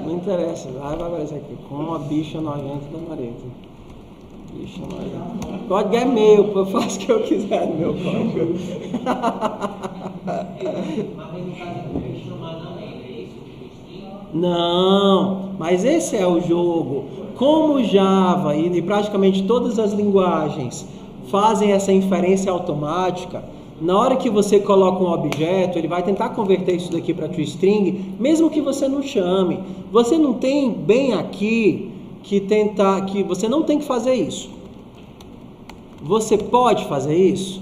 Speaker 1: Não interessa, vai aparecer aqui, com a bicha nojenta da Maria. Bicha nojenta. O código é meu, eu faço o que eu quiser no meu código. Não, mas esse é o jogo. Como o Java e praticamente todas as linguagens fazem essa inferência automática, na hora que você coloca um objeto, ele vai tentar converter isso daqui para toString, mesmo que você não chame. Você não tem bem aqui que você não tem que fazer isso. Você pode fazer isso?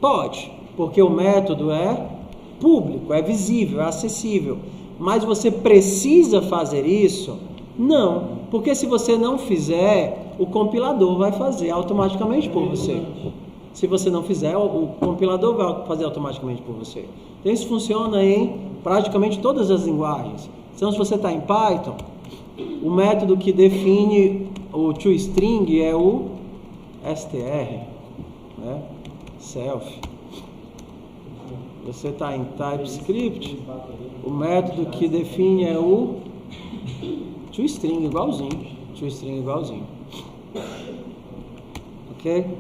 Speaker 1: Pode, porque o método é público, é visível, é acessível. Mas você precisa fazer isso? Não, porque se você não fizer, o compilador vai fazer automaticamente por você. Se você não fizer, o compilador vai fazer automaticamente por você. Então isso funciona em praticamente todas as linguagens. Então, se você está em Python, o método que define o toString é o str, né? Self. Você está em TypeScript, o método que define é o toString, igualzinho. ToString igualzinho. Ok?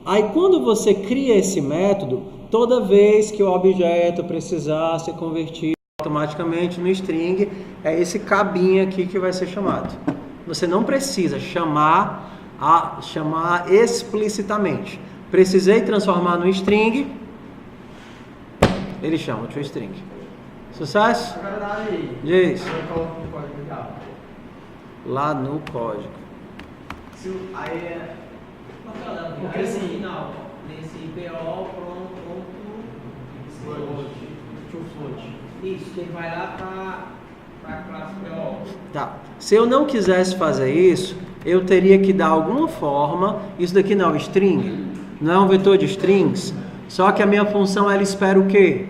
Speaker 1: Aí quando você cria esse método, toda vez que o objeto precisar ser convertido automaticamente no string, é esse cabinho aqui que vai ser chamado. Você não precisa chamar explicitamente. Precisei transformar no string, ele chama o toString. Sucesso?
Speaker 3: Na verdade,
Speaker 1: Diz.
Speaker 3: eu coloco no código de Java.
Speaker 1: Lá no código.
Speaker 3: Aí é.
Speaker 5: Porque assim, não, nesse PO float. Isso, que ele vai lá para a classe PO.
Speaker 1: Tá. Se eu não quisesse fazer isso, eu teria que dar alguma forma. Isso daqui não é um string, não é um vetor de strings. Só que a minha função ela espera o quê?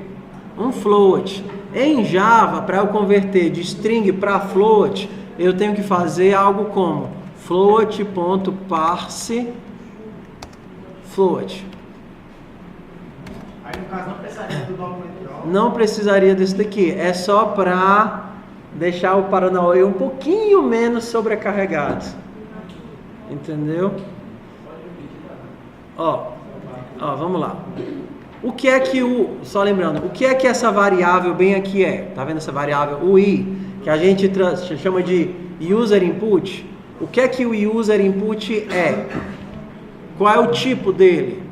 Speaker 1: Um float. Em Java, para eu converter de string para float, eu tenho que fazer algo como float.parse float.
Speaker 3: Aí no caso não precisaria do documento.
Speaker 1: Não precisaria desse daqui. É só para deixar o Paranauê um pouquinho menos sobrecarregado. Entendeu? Ó, vamos lá. O que é que só lembrando, o que é que essa variável bem aqui é? Tá vendo essa variável o i, que a gente chama de user input? O que é que o user input é? Qual é o tipo dele?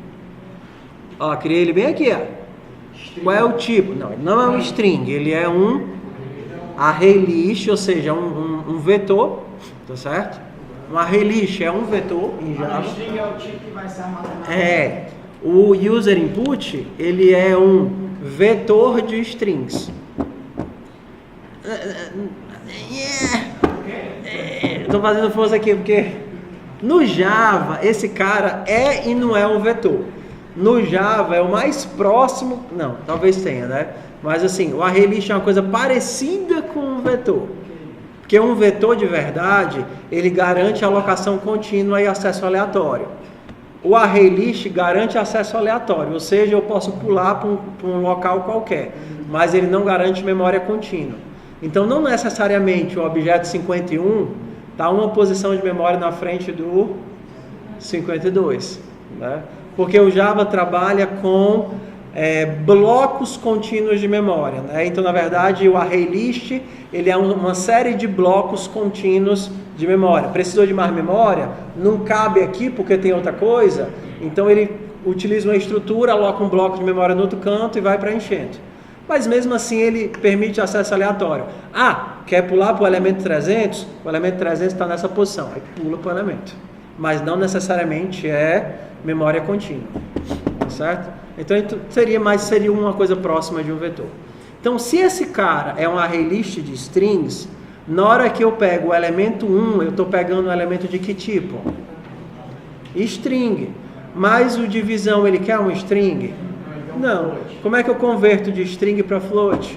Speaker 1: Ó, criei ele bem aqui, ó. Qual é o tipo? Não, ele não é um string, ele é um array list, ou seja, um vetor, tá certo? Um array list é um vetor em Java.
Speaker 3: O string é o tipo que vai ser armazenado.
Speaker 1: É. O user input, ele é um vetor de strings. Estou fazendo força aqui porque no Java esse cara é e não é um vetor. No Java é o mais próximo, não, talvez tenha, né? Mas assim, o array list é uma coisa parecida com um vetor. Porque um vetor de verdade, ele garante alocação contínua e acesso aleatório. O array list garante acesso aleatório, ou seja, eu posso pular para um local qualquer, mas ele não garante memória contínua. Então, não necessariamente o objeto 51 está uma posição de memória na frente do 52, né? Porque o Java trabalha com blocos contínuos de memória, né? Então, na verdade, o array list ele é uma série de blocos contínuos de memória. Precisou de mais memória? Não cabe aqui porque tem outra coisa. Então ele utiliza uma estrutura, aloca um bloco de memória no outro canto e vai preenchendo. Mas mesmo assim ele permite acesso aleatório. Ah, quer pular para o elemento 300? O elemento 300 está nessa posição, aí pula para o elemento. Mas não necessariamente é memória contínua, certo? Então seria uma coisa próxima de um vetor. Então se esse cara é um array list de strings, na hora que eu pego o elemento 1, eu estou pegando o elemento de que tipo? String. Mas o divisão, ele quer um string? Não. Como é que eu converto de string para float?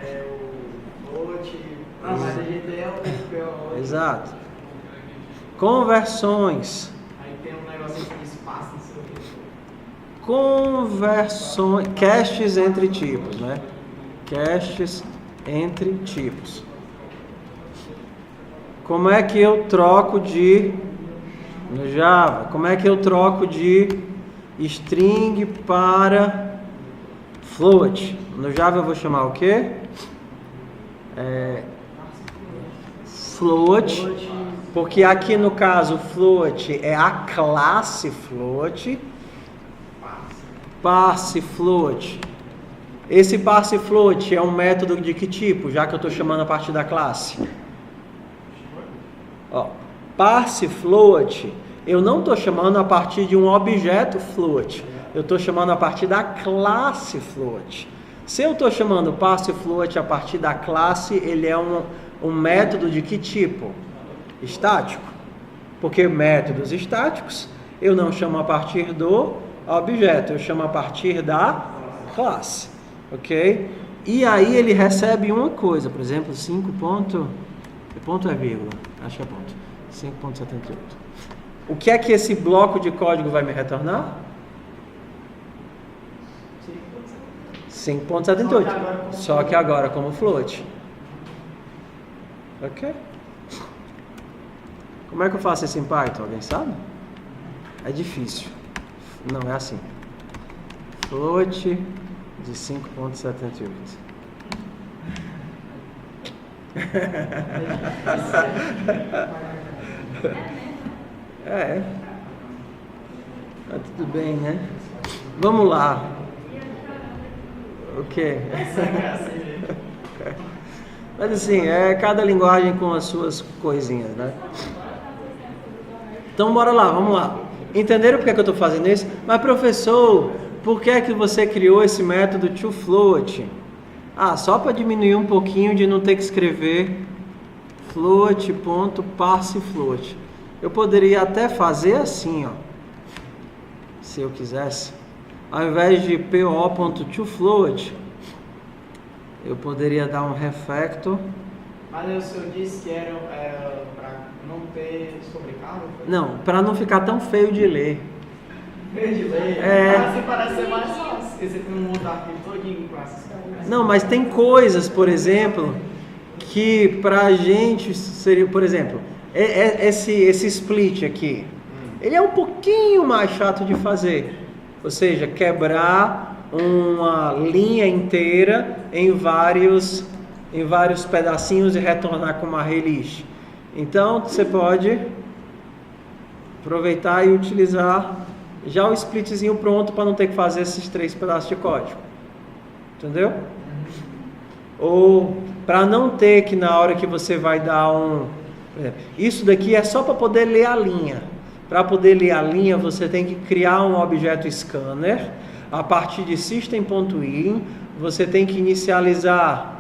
Speaker 3: É o float. Ah, mas a gente é o
Speaker 1: Exato. Conversões.
Speaker 3: Aí tem um negócio de espaço no seu
Speaker 1: Conversões. Caches entre tipos, né? Caches entre tipos. Como é que eu troco no Java, como é que eu troco de string para float? No Java eu vou chamar o quê? Float, porque aqui no caso float é a classe float. Parse float. Esse parse float é um método de que tipo, já que eu estou chamando a partir da classe? Ó, parse float, eu não estou chamando a partir de um objeto float, eu estou chamando a partir da classe float. Se eu estou chamando parse float a partir da classe, ele é um método de que tipo? Estático. Porque métodos estáticos eu não chamo a partir do objeto, eu chamo a partir da classe, ok? E aí ele recebe uma coisa, por exemplo, 5. Ponto é vírgula, acho que é ponto. 5.78. O que é que esse bloco de código vai me retornar? 5.78. Só que agora como float. Ok? Como é que eu faço isso em Python? Alguém sabe? É difícil. Não, é assim. Float de 5.78. É. Tá tudo bem, né? Vamos lá. O quê? Mas assim, cada linguagem com as suas coisinhas, né? Então bora lá, vamos lá. Entenderam por que eu estou fazendo isso? Mas professor, por que é que você criou esse método toFloat? Só para diminuir um pouquinho de não ter que escrever float.parsefloat. Eu poderia até fazer assim, ó. Se eu quisesse, ao invés de po.toFloat, eu poderia dar um refactor.
Speaker 3: Mas o senhor disse que era para não ter sobrecarga?
Speaker 1: Não, para não ficar tão feio de ler.
Speaker 3: Feio de ler? Assim parece ser mais fácil, porque você tem um outro arquivo todinho com essas coisas.
Speaker 1: Não, mas tem coisas, por exemplo, que pra gente seria, por exemplo, esse split aqui, ele é um pouquinho mais chato de fazer. Ou seja, quebrar uma linha inteira em vários pedacinhos e retornar com uma array-list. Então, você pode aproveitar e utilizar já o splitzinho pronto para não ter que fazer esses 3 pedaços de código. Entendeu? Ou para não ter que na hora que você vai dar isso daqui é só para poder ler a linha. Para poder ler a linha, você tem que criar um objeto scanner. A partir de system.in, você tem que inicializar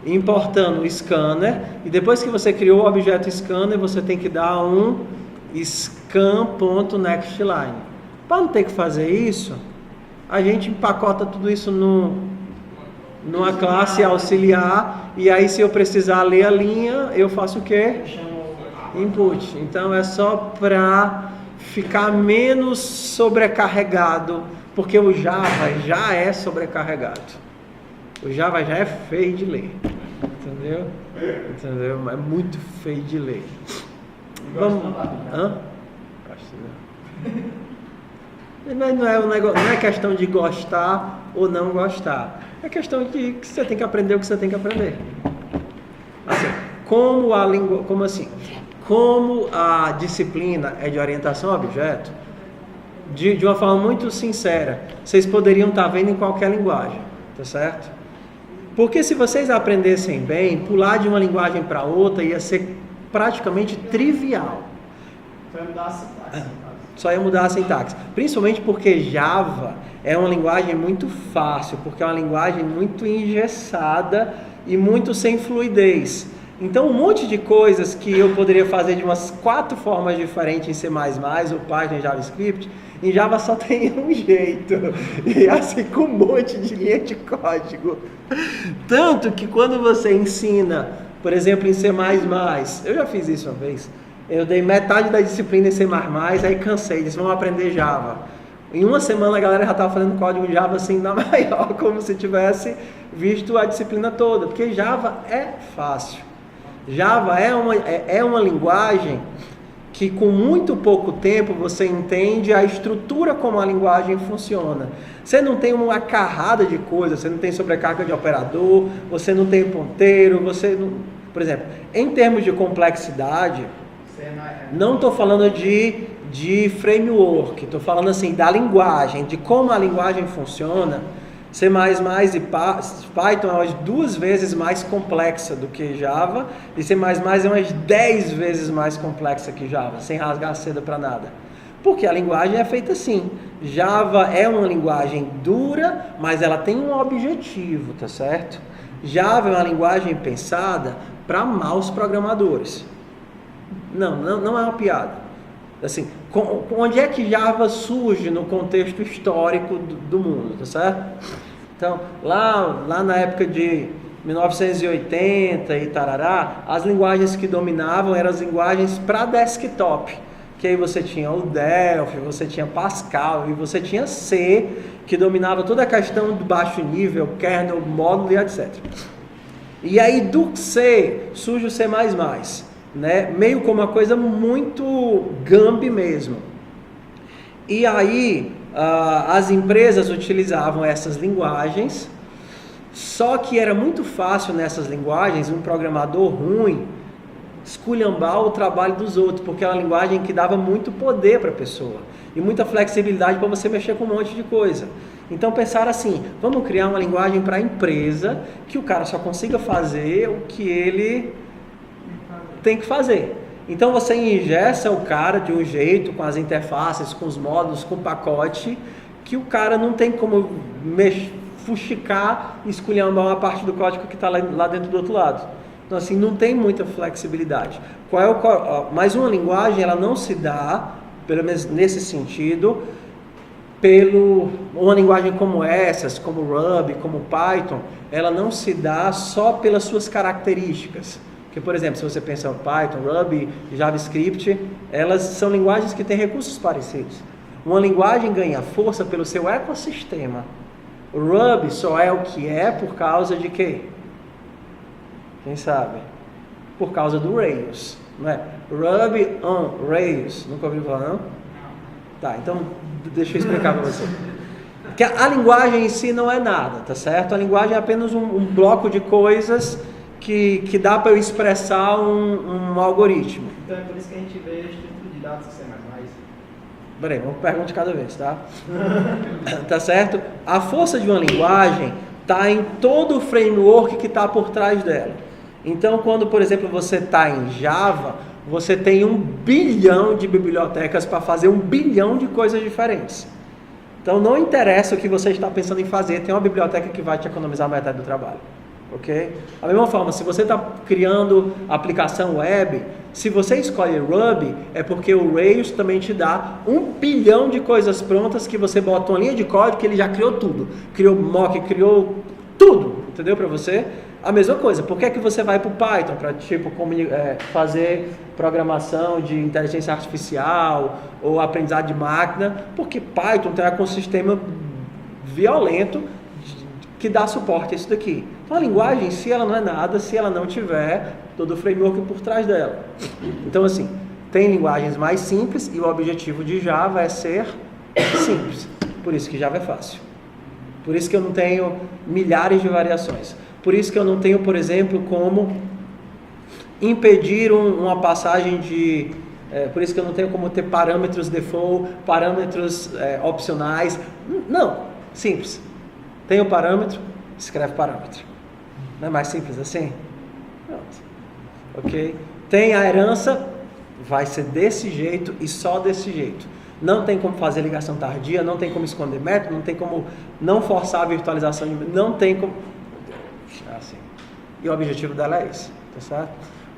Speaker 1: importando o scanner. E depois que você criou o objeto scanner, você tem que dar um scan.nextLine. Para não ter que fazer isso, a gente empacota tudo isso numa classe auxiliar. E aí, se eu precisar ler a linha, eu faço o quê? Input. Então é só para ficar menos sobrecarregado, porque o Java já é sobrecarregado. O Java já é feio de ler. Entendeu? É muito feio de ler. Vamos. Mas não é questão de gostar ou não gostar. É questão de que você tem que aprender o que você tem que aprender. Assim, como a disciplina é de orientação a objeto, de uma forma muito sincera, vocês poderiam estar vendo em qualquer linguagem, tá certo? Porque se vocês aprendessem bem, pular de uma linguagem para outra ia ser praticamente trivial. Só ia mudar a sintaxe. Principalmente porque Java é uma linguagem muito fácil, porque é uma linguagem muito engessada e muito sem fluidez. Então, um monte de coisas que eu poderia fazer de umas 4 formas diferentes em C++, ou Python, em JavaScript, em Java só tem um jeito. E assim, com um monte de linha de código. Tanto que quando você ensina, por exemplo, em C++, eu já fiz isso uma vez, eu dei metade da disciplina em C++, aí cansei, disse, vamos aprender Java. Em uma semana a galera já estava fazendo código Java assim na maior, como se tivesse visto a disciplina toda, porque Java é fácil. Java é uma linguagem que com muito pouco tempo você entende a estrutura como a linguagem funciona. Você não tem uma carrada de coisas, você não tem sobrecarga de operador, você não tem ponteiro, por exemplo, em termos de complexidade, não estou falando de framework, estou falando assim da linguagem, de como a linguagem funciona. C++ e Python é umas 2 vezes mais complexa do que Java, e C++ é umas 10 vezes mais complexa que Java, sem rasgar a seda para nada. Porque a linguagem é feita assim. Java é uma linguagem dura, mas ela tem um objetivo, tá certo? Java é uma linguagem pensada para maus programadores. Não é uma piada. Assim, onde é que Java surge no contexto histórico do mundo, tá certo? Então, lá na época de 1980 e tarará, as linguagens que dominavam eram as linguagens para desktop. Que aí você tinha o Delphi, você tinha Pascal e você tinha C, que dominava toda a questão do baixo nível, kernel, módulo e etc. E aí do C surge o C++, né? Meio como uma coisa muito Gambi mesmo. E aí as empresas utilizavam essas linguagens, só que era muito fácil nessas linguagens um programador ruim esculhambar o trabalho dos outros, porque é uma linguagem que dava muito poder para a pessoa e muita flexibilidade para você mexer com um monte de coisa. Então pensaram assim, vamos criar uma linguagem para a empresa que o cara só consiga fazer o que ele tem que fazer. Então você engessa o cara de um jeito, com as interfaces, com os módulos, com o pacote, que o cara não tem como fuxicar e esculhambar uma parte do código que está lá dentro do outro lado. Então assim, não tem muita flexibilidade. Mas uma linguagem, ela não se dá, pelo menos nesse sentido, uma linguagem como essas, como Ruby, como Python, ela não se dá só pelas suas características. Porque, por exemplo, se você pensa em Python, Ruby, JavaScript, elas são linguagens que têm recursos parecidos. Uma linguagem ganha força pelo seu ecossistema. O Ruby só é o que é por causa de quê? Quem sabe? Por causa do Rails, não é? Ruby on Rails. Nunca ouviu falar, não? Tá, então deixa eu explicar para você. Que a linguagem em si não é nada, tá certo? A linguagem é apenas um bloco de coisas que dá para eu expressar um algoritmo.
Speaker 3: Então é por isso que a gente vê a estrutura de dados C++.
Speaker 1: Peraí, vamos perguntar de cada vez, tá? Tá certo? A força de uma linguagem está em todo o framework que está por trás dela. Então, quando, por exemplo, você está em Java, você tem 1 bilhão de bibliotecas para fazer 1 bilhão de coisas diferentes. Então, não interessa o que você está pensando em fazer, tem uma biblioteca que vai te economizar metade do trabalho. Ok? Da mesma forma, se você está criando aplicação web, se você escolhe Ruby, é porque o Rails também te dá 1 bilhão de coisas prontas que você bota uma linha de código que ele já criou tudo. Criou mock, criou tudo, entendeu? Para você. A mesma coisa, por que é que você vai para o Python? Para fazer programação de inteligência artificial ou aprendizado de máquina? Porque Python tem um ecossistema violento que dá suporte a isso daqui. Então a linguagem em si ela não é nada se ela não tiver todo o framework por trás dela. Então assim, tem linguagens mais simples e o objetivo de Java é ser simples. Por isso que Java é fácil. Por isso que eu não tenho milhares de variações. Por isso que eu não tenho, por exemplo, como impedir uma passagem de... por isso que eu não tenho como ter parâmetros default, parâmetros opcionais. Não, simples. Tem o parâmetro, escreve parâmetro. Não é mais simples assim? Pronto. Ok? Tem a herança, vai ser desse jeito e só desse jeito. Não tem como fazer ligação tardia, não tem como esconder método, não tem como não forçar a virtualização, não tem como... Assim. E o objetivo dela é esse, tá certo?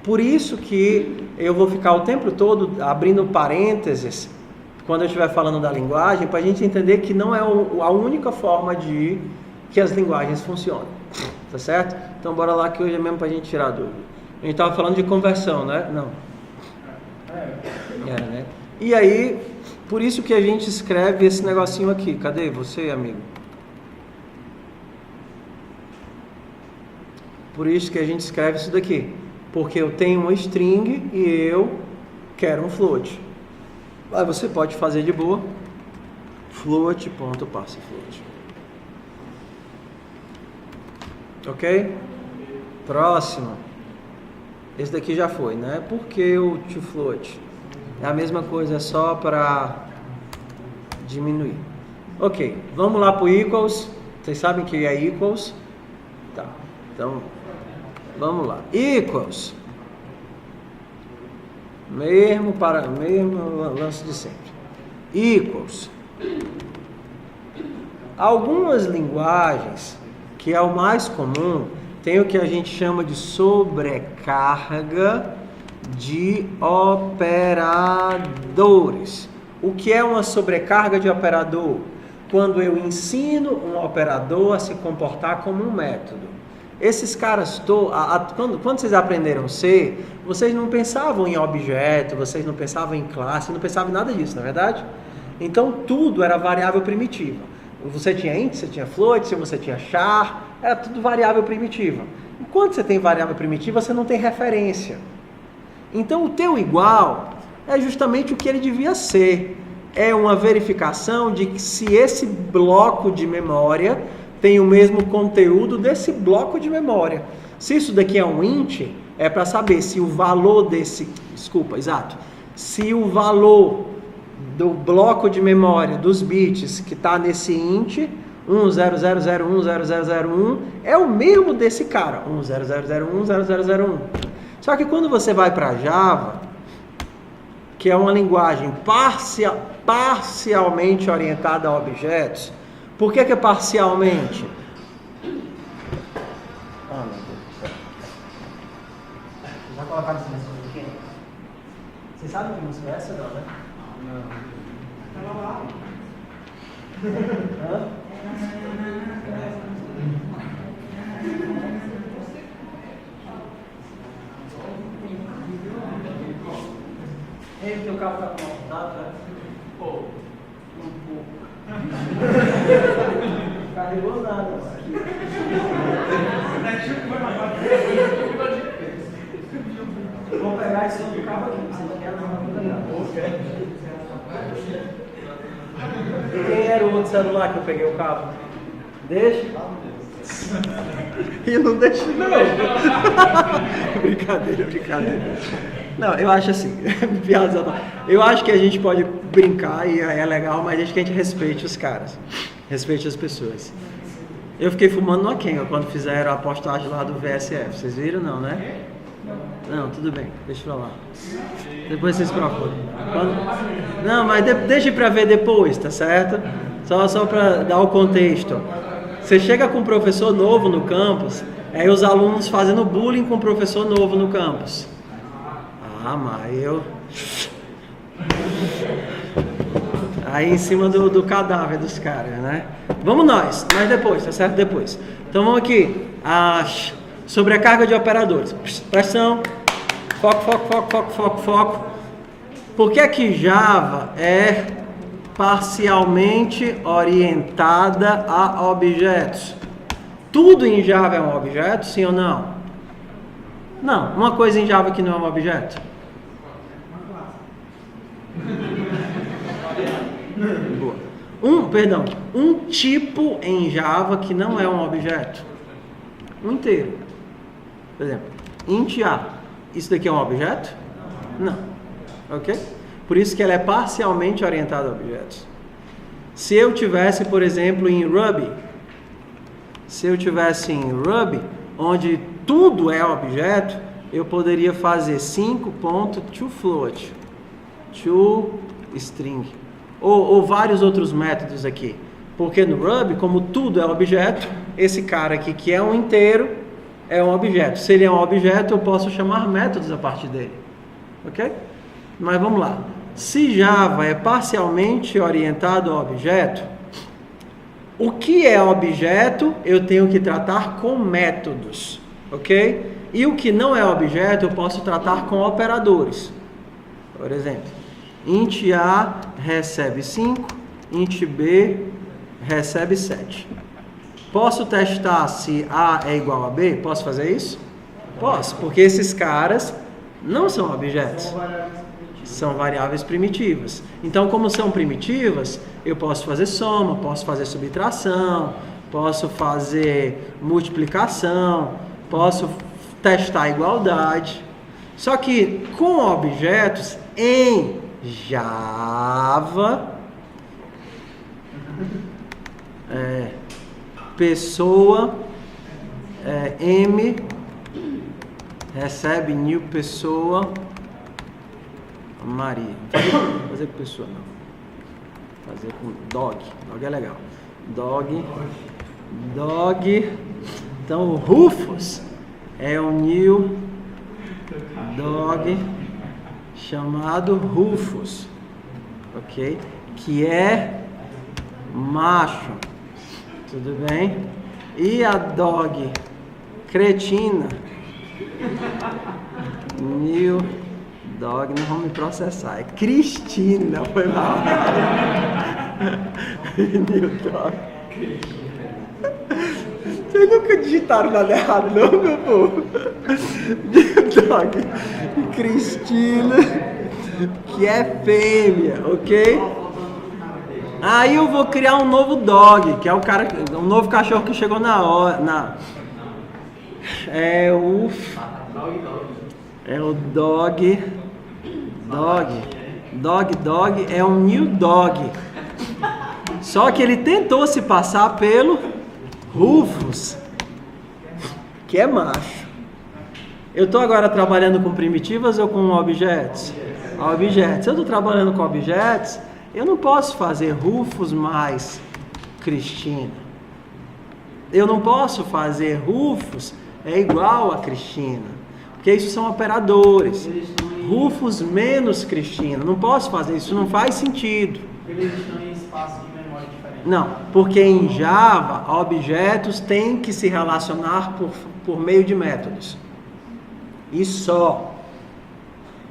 Speaker 1: Por isso que eu vou ficar o tempo todo abrindo parênteses quando eu estiver falando da linguagem, para a gente entender que não é a única forma de que as linguagens funcionam, tá certo? Então bora lá que hoje é mesmo para a gente tirar a dúvida. A gente estava falando de conversão, né? Não. Né? E aí, por isso que a gente escreve esse negocinho aqui. Cadê você, amigo? Por isso que a gente escreve isso daqui. Porque eu tenho uma string e eu quero um float. Aí você pode fazer de boa. Float.parseFloat. Ok? Próximo. Esse daqui já foi, né? Por que o toFloat? É a mesma coisa, é só para diminuir. Ok, vamos lá para o equals. Vocês sabem que é equals? Tá, então vamos lá. Equals. Mesmo lance de sempre. Equals. Algumas linguagens, que é o mais comum, tem o que a gente chama de sobrecarga de operadores. O que é uma sobrecarga de operador? Quando eu ensino um operador a se comportar como um método. Esses caras, quando vocês aprenderam C, vocês não pensavam em objeto, vocês não pensavam em classe, não pensavam em nada disso, não é verdade? Então tudo era variável primitiva. Você tinha int, você tinha float, você tinha char, era tudo variável primitiva. Enquanto você tem variável primitiva, você não tem referência. Então o teu igual é justamente o que ele devia ser. É uma verificação de que se esse bloco de memória tem o mesmo conteúdo desse bloco de memória. Se isso daqui é um int, é para saber se o valor desse... Se o valor do bloco de memória, dos bits, que está nesse int, 1000010001, é o mesmo desse cara, 1000010001. Só que quando você vai para Java, que é uma linguagem parcialmente orientada a objetos, por que é parcialmente? Ah, meu Deus. Já colocaram essa música aqui? Vocês sabem que música é essa, não, né? Não. Ela lá. Hã? Ei, teu carro tá com montado, né? Pô, um pouco. Carregou nada, mano. Vou pegar esse outro carro aqui, você não quer não. Quem era o outro celular que eu peguei o cabo? Deixa? E não deixa não. Brincadeira. Não, eu acho assim, eu acho que a gente pode brincar e é legal, mas desde que a gente respeite os caras, respeite as pessoas. Eu fiquei fumando no Kenga quando fizeram a postagem lá do VSF, vocês viram não, né? Não, tudo bem, deixa pra lá. Depois vocês procuram. Não, mas deixa pra ver depois, tá certo? Só pra dar o contexto. Você chega com um professor novo no campus, aí os alunos fazendo bullying com o professor novo no campus. Ah, mas eu... Aí em cima do cadáver dos caras, né? Vamos nós, mas depois, tá certo? Depois. Então vamos aqui. Sobre a carga de operadores. Pressão. Foco. Por que que Java é parcialmente orientada a objetos? Tudo em Java é um objeto, sim ou não? Não. Uma coisa em Java que não é um objeto. Boa. Um tipo em Java que não é um objeto. Um inteiro. Por exemplo, int A. Isso daqui é um objeto? Não. Ok? Por isso que ela é parcialmente orientada a objetos. Se eu tivesse, por exemplo, em Ruby, onde tudo é objeto, eu poderia fazer 5.toFloat, toString, ou vários outros métodos aqui. Porque no Ruby, como tudo é objeto, esse cara aqui que é um inteiro é um objeto. Se ele é um objeto, eu posso chamar métodos a partir dele. Ok? Mas vamos lá. Se Java é parcialmente orientado a objeto, o que é objeto eu tenho que tratar com métodos. Ok? E o que não é objeto eu posso tratar com operadores. Por exemplo, int A recebe 5, int B recebe 7. Posso testar se A é igual a B? Posso fazer isso? Posso, porque esses caras não são objetos. São variáveis primitivas. Então, como são primitivas, eu posso fazer soma, posso fazer subtração, posso fazer multiplicação, posso testar a igualdade. Só que com objetos em Java, pessoa M recebe new pessoa Maria. Fazer com pessoa não. Fazer com dog. Dog é legal. Dog. Então o Rufus é um new dog chamado Rufus, ok? Que é macho, tudo bem? E a dog cretina. New dog, não vão me processar. É Cristina, foi mal. New dog. Vocês nunca digitaram nada errado, não, meu povo? New dog. Cristina, que é fêmea, ok? Aí eu vou criar um novo dog, que é o cara, um novo cachorro que chegou na hora. É o dog. Dog é um new dog. Só que ele tentou se passar pelo Rufus, que é macho. Eu estou agora trabalhando com primitivas ou com objetos? Objetos. Se eu estou trabalhando com objetos, eu não posso fazer Rufus mais Cristina. Eu não posso fazer Rufus é igual a Cristina, porque isso são operadores. Rufus menos Cristina. Não posso fazer isso, não faz sentido.
Speaker 3: Eles estão em espaço de memória diferente.
Speaker 1: Não, porque em Java, objetos têm que se relacionar por meio de métodos. E só.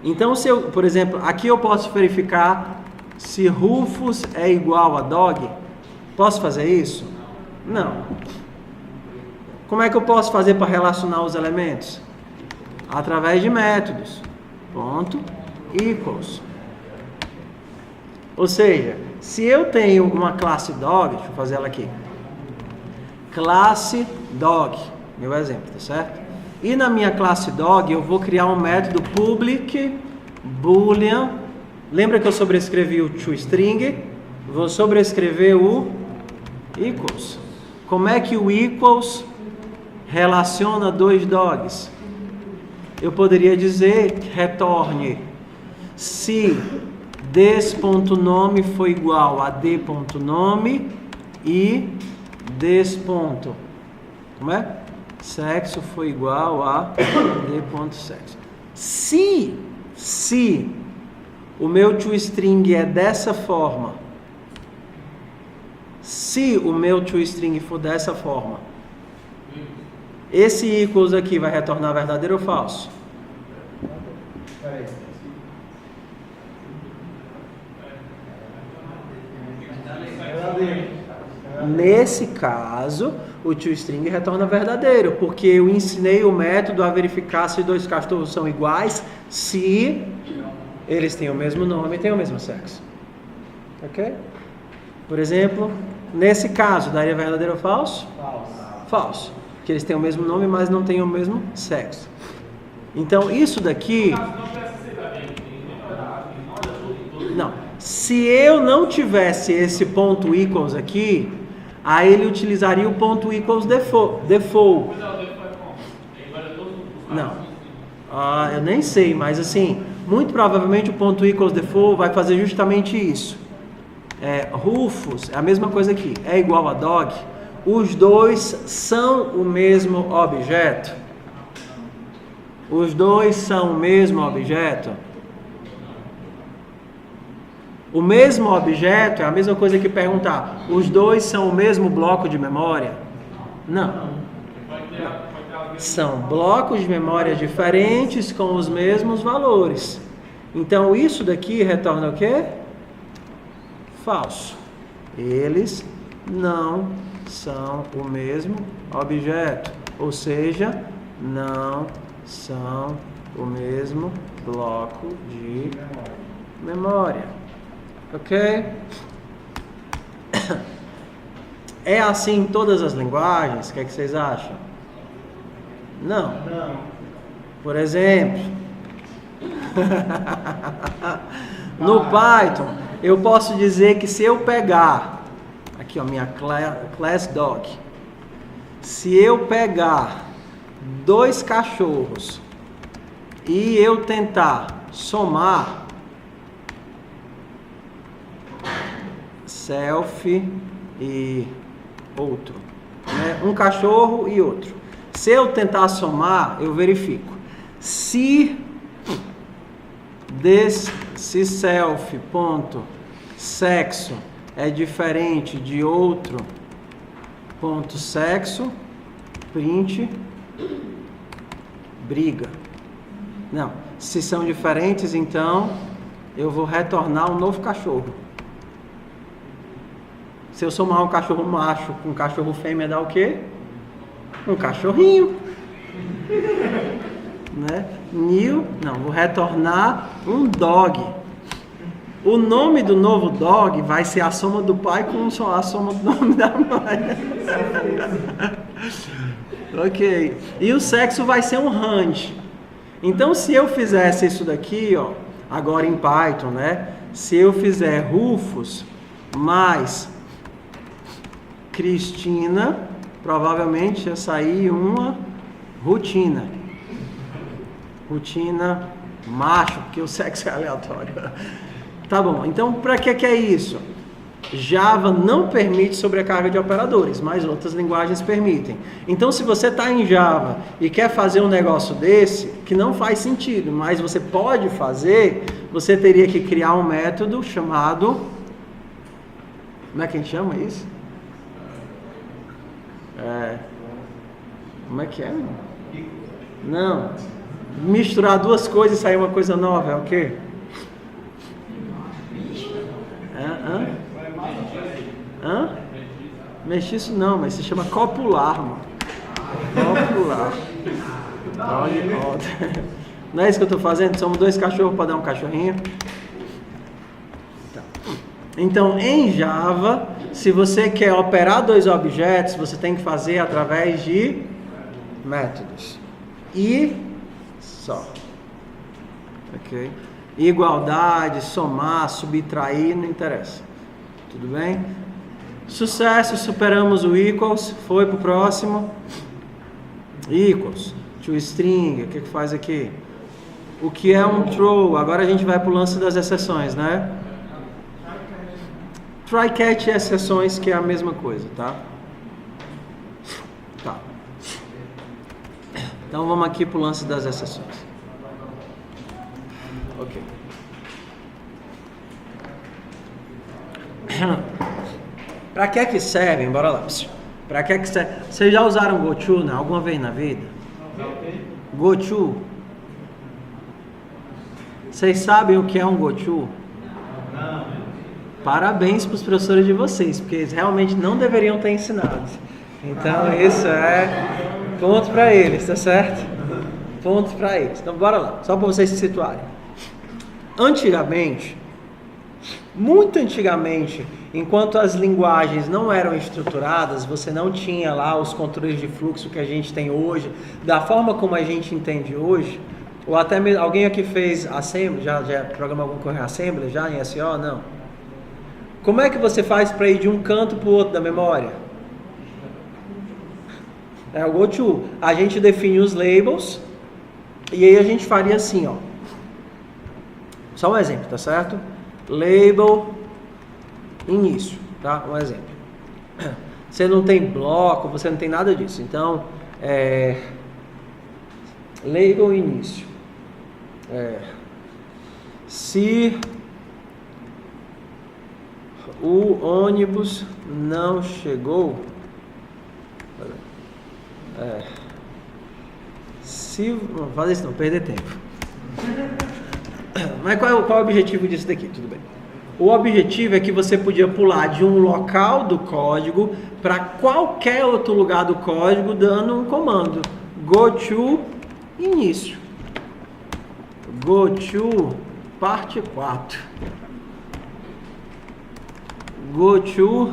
Speaker 1: Então, se eu, por exemplo, aqui eu posso verificar se Rufus é igual a dog. Posso fazer isso? Não. Como é que eu posso fazer para relacionar os elementos? Através de métodos. Ponto. Equals. Ou seja, se eu tenho uma classe dog, deixa eu fazer ela aqui. Classe dog, meu exemplo, tá certo? E na minha classe dog eu vou criar um método public boolean. Lembra que eu sobrescrevi o toString? Vou sobrescrever o equals. Como é que o equals relaciona dois dogs? Eu poderia dizer retorne se des.nome for igual a d.nome e des. Como é? Sexo foi igual a d.sexo. Se o meu toString é dessa forma, se o meu toString for dessa forma, esse equals aqui vai retornar verdadeiro ou falso?
Speaker 3: Peraí. Verdadeiro.
Speaker 1: Nesse caso, o toString retorna verdadeiro, porque eu ensinei o método a verificar se dois cachorros são iguais, se eles têm o mesmo nome e têm o mesmo sexo. Ok? Por exemplo, nesse caso, daria verdadeiro ou falso?
Speaker 3: Falso.
Speaker 1: Falso. Porque eles têm o mesmo nome, mas não têm o mesmo sexo. Então, isso daqui... Não. Se eu não tivesse esse ponto equals aqui, aí ele utilizaria o ponto equals default. Não. Eu nem sei, mas assim, muito provavelmente o ponto equals default vai fazer justamente isso. Rufus, é a mesma coisa aqui, é igual a dog. Os dois são o mesmo objeto. Os dois são o mesmo objeto. O mesmo objeto é a mesma coisa que perguntar: os dois são o mesmo bloco de memória? Não. São blocos de memória diferentes com os mesmos valores. Então isso daqui retorna o quê? Falso. Eles não são o mesmo objeto, ou seja, não são o mesmo bloco de memória. Ok? É assim em todas as linguagens? O que é que vocês acham? Não.
Speaker 3: Não.
Speaker 1: Por exemplo, no Python, eu posso dizer que se eu pegar, aqui ó, minha class dog, se eu pegar dois cachorros e eu tentar somar self e outro, né? Um cachorro e outro. Se eu tentar somar, eu verifico. Se self ponto sexo é diferente de outro ponto sexo, print briga. Não. Se são diferentes, então eu vou retornar um novo cachorro. Se eu somar um cachorro macho com um cachorro fêmea, dá o quê? Um cachorrinho. Né? Vou retornar um dog. O nome do novo dog vai ser a soma do pai com a soma do nome da mãe. Ok. E o sexo vai ser um range. Então, se eu fizesse isso daqui, ó, agora em Python, né? Se eu fizer Rufus mais Cristina, provavelmente ia sair uma rotina. Rotina macho, porque o sexo é aleatório. Tá bom, então para que é isso? Java não permite sobrecarga de operadores, mas outras linguagens permitem. Então, se você está em Java e quer fazer um negócio desse, que não faz sentido, mas você pode fazer, você teria que criar um método chamado... Como é que a gente chama isso? Como é que é? Não. Misturar duas coisas e sair uma coisa nova, é o quê? Mexiço não, mas se chama copular, mano. Copular. Não é isso que eu estou fazendo? Somos 2 cachorros para dar um cachorrinho. Tá. Então, em Java, se você quer operar 2 objetos, você tem que fazer através de métodos. E só. Ok? Igualdade, somar, subtrair, não interessa. Tudo bem? Sucesso, superamos o equals. Foi pro próximo. Equals. To string, o que faz aqui? O que é um throw? Agora a gente vai pro lance das exceções, né? Try catch e exceções, que é a mesma coisa, tá? Tá. Então vamos aqui pro lance das exceções. Ok. Para que servem? Bora lá. Para que serve? Vocês já usaram GoTo, né? Alguma vez na vida? GoTo. Vocês sabem o que é um GoTo? Não. Parabéns para os professores de vocês, porque eles realmente não deveriam ter ensinado. Então isso é ponto para eles, tá certo? Ponto para eles. Então bora lá, só para vocês se situarem. Antigamente, muito antigamente, enquanto as linguagens não eram estruturadas, você não tinha lá os controles de fluxo que a gente tem hoje, da forma como a gente entende hoje, ou até mesmo, alguém aqui fez Assembly, já programou algum correio Assembly, já em SO? Não. Como é que você faz para ir de um canto para o outro da memória? É o GoTo. A gente define os labels, e aí a gente faria assim, ó. Só um exemplo, tá certo? Label início, tá? Um exemplo. Você não tem bloco, você não tem nada disso. Então, label início. Se o ônibus não chegou, não fazer isso não, perder tempo. Mas qual é o objetivo disso daqui? Tudo bem. O objetivo é que você podia pular de um local do código para qualquer outro lugar do código dando um comando. Go to início. Go to parte 4. Go to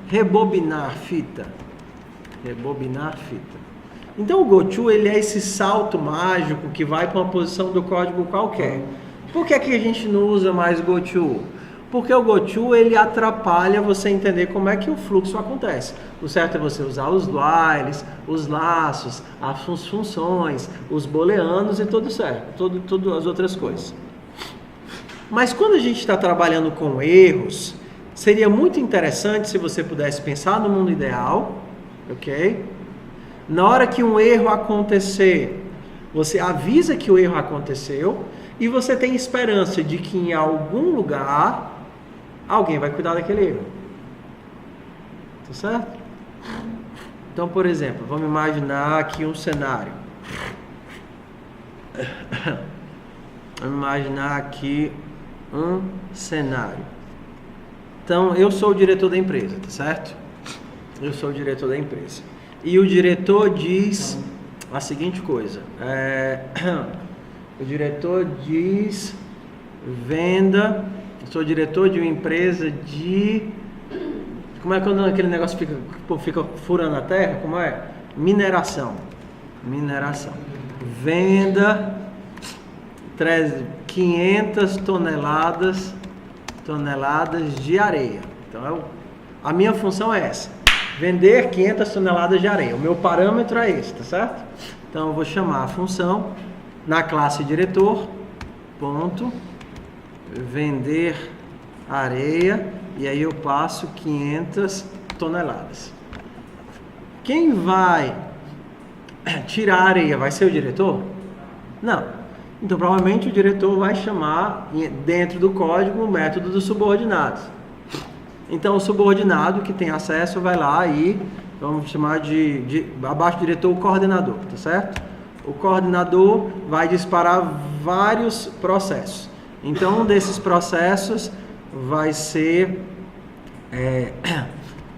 Speaker 1: rebobinar fita. Rebobinar fita. Então o GoTo, ele é esse salto mágico que vai para uma posição do código qualquer. Por que a gente não usa mais GoTo? Porque o GoTo, ele atrapalha você entender como é que o fluxo acontece. O certo é você usar os whiles, os laços, as funções, os booleanos e tudo certo, tudo as outras coisas. Mas quando a gente está trabalhando com erros, seria muito interessante se você pudesse pensar no mundo ideal, ok? Na hora que um erro acontecer, você avisa que o erro aconteceu e você tem esperança de que em algum lugar alguém vai cuidar daquele erro. Tá certo? Então, por exemplo, vamos imaginar aqui um cenário. Vamos imaginar aqui um cenário. Então, eu sou o diretor da empresa, tá certo? Eu sou o diretor da empresa. E o diretor diz a seguinte coisa. O diretor diz venda. Eu sou diretor de uma empresa de... Como é que aquele negócio fica furando a terra? Como é? Mineração. Venda 500 toneladas de areia. Então, a minha função é essa. Vender 500 toneladas de areia. O meu parâmetro é esse, tá certo? Então, eu vou chamar a função na classe diretor, ponto, vender areia, e aí eu passo 500 toneladas. Quem vai tirar a areia vai ser o diretor? Não. Então, provavelmente o diretor vai chamar, dentro do código, o método dos subordinados. Então, o subordinado que tem acesso vai lá e vamos chamar abaixo do diretor, o coordenador, tá certo? O coordenador vai disparar vários processos. Então, um desses processos vai ser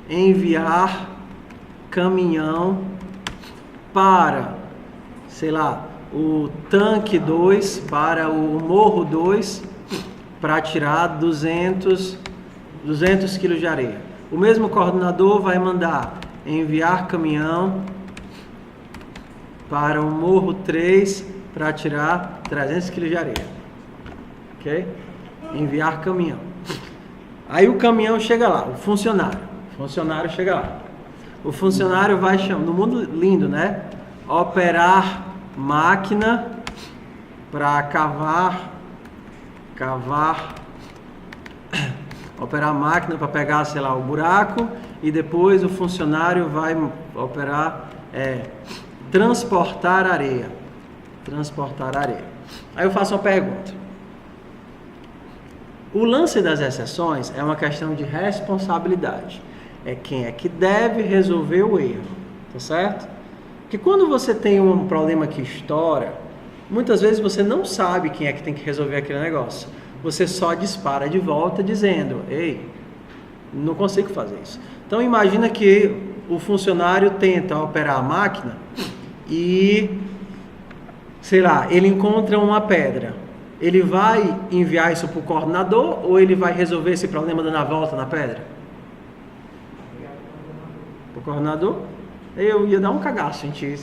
Speaker 1: enviar caminhão para, sei lá, o tanque 2, para o morro 2, para tirar 200 quilos de areia. O mesmo coordenador vai mandar enviar caminhão para o morro 3 para tirar 300 quilos de areia. Ok? Enviar caminhão. Aí o caminhão chega lá, o funcionário chega lá. O funcionário vai chamar, no mundo lindo, né? Operar máquina para cavar, operar máquina para pegar, sei lá, o buraco, e depois o funcionário vai operar, transportar areia. Aí eu faço uma pergunta. O lance das exceções é uma questão de responsabilidade. É quem é que deve resolver o erro, tá certo? Porque quando você tem um problema que estoura, muitas vezes você não sabe quem é que tem que resolver aquele negócio. Você só dispara de volta dizendo, ei, não consigo fazer isso. Então imagina que o funcionário tenta operar a máquina e, sei lá, ele encontra uma pedra. Ele vai enviar isso para o coordenador ou ele vai resolver esse problema dando a volta na pedra? Para o coordenador? Eu ia dar um cagaço em ti.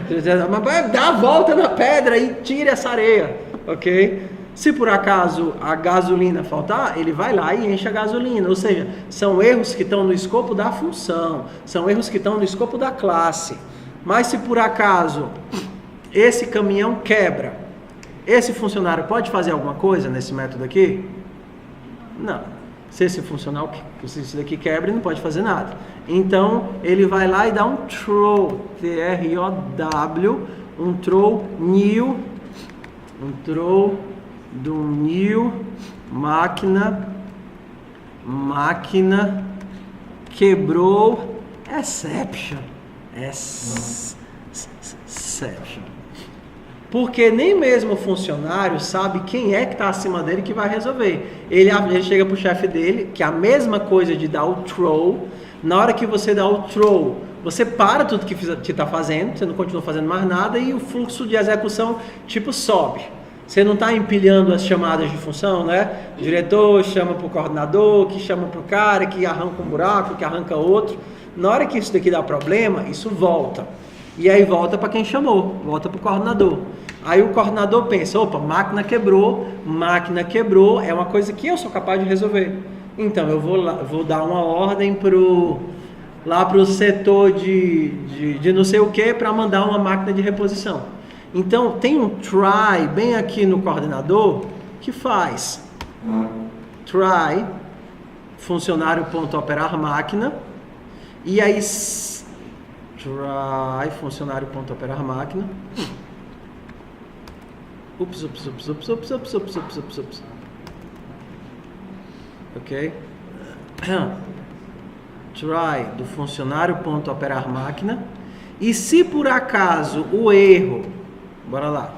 Speaker 1: Mas dá a volta na pedra e tira essa areia, ok? Se por acaso a gasolina faltar, ele vai lá e enche a gasolina. Ou seja, são erros que estão no escopo da função, são erros que estão no escopo da classe. Mas se por acaso esse caminhão quebra, esse funcionário pode fazer alguma coisa nesse método aqui? Não. Se esse funcionário, se isso daqui quebra, ele não pode fazer nada. Então, ele vai lá e dá um throw, T-R-O-W, um throw new, do new, máquina, quebrou, exception. Porque nem mesmo o funcionário sabe quem é que está acima dele que vai resolver. Ele chega para o chefe dele, que é a mesma coisa de dar o throw. Na hora que você dá o throw, você para tudo que está fazendo, você não continua fazendo mais nada e o fluxo de execução tipo sobe. Você não está empilhando as chamadas de função, né? O diretor chama para o coordenador, que chama para o cara, que arranca um buraco, que arranca outro. Na hora que isso daqui dá problema, isso volta. E aí volta para quem chamou, volta para o coordenador. Aí o coordenador pensa, opa, máquina quebrou, é uma coisa que eu sou capaz de resolver. Então eu vou dar uma ordem lá para o setor de não sei o que para mandar uma máquina de reposição. Então tem um try bem aqui no coordenador que faz try funcionário.operar máquina e aí try funcionário.operar máquina. Ups. Ok? try do funcionário.operar máquina. E se por acaso o erro, bora lá,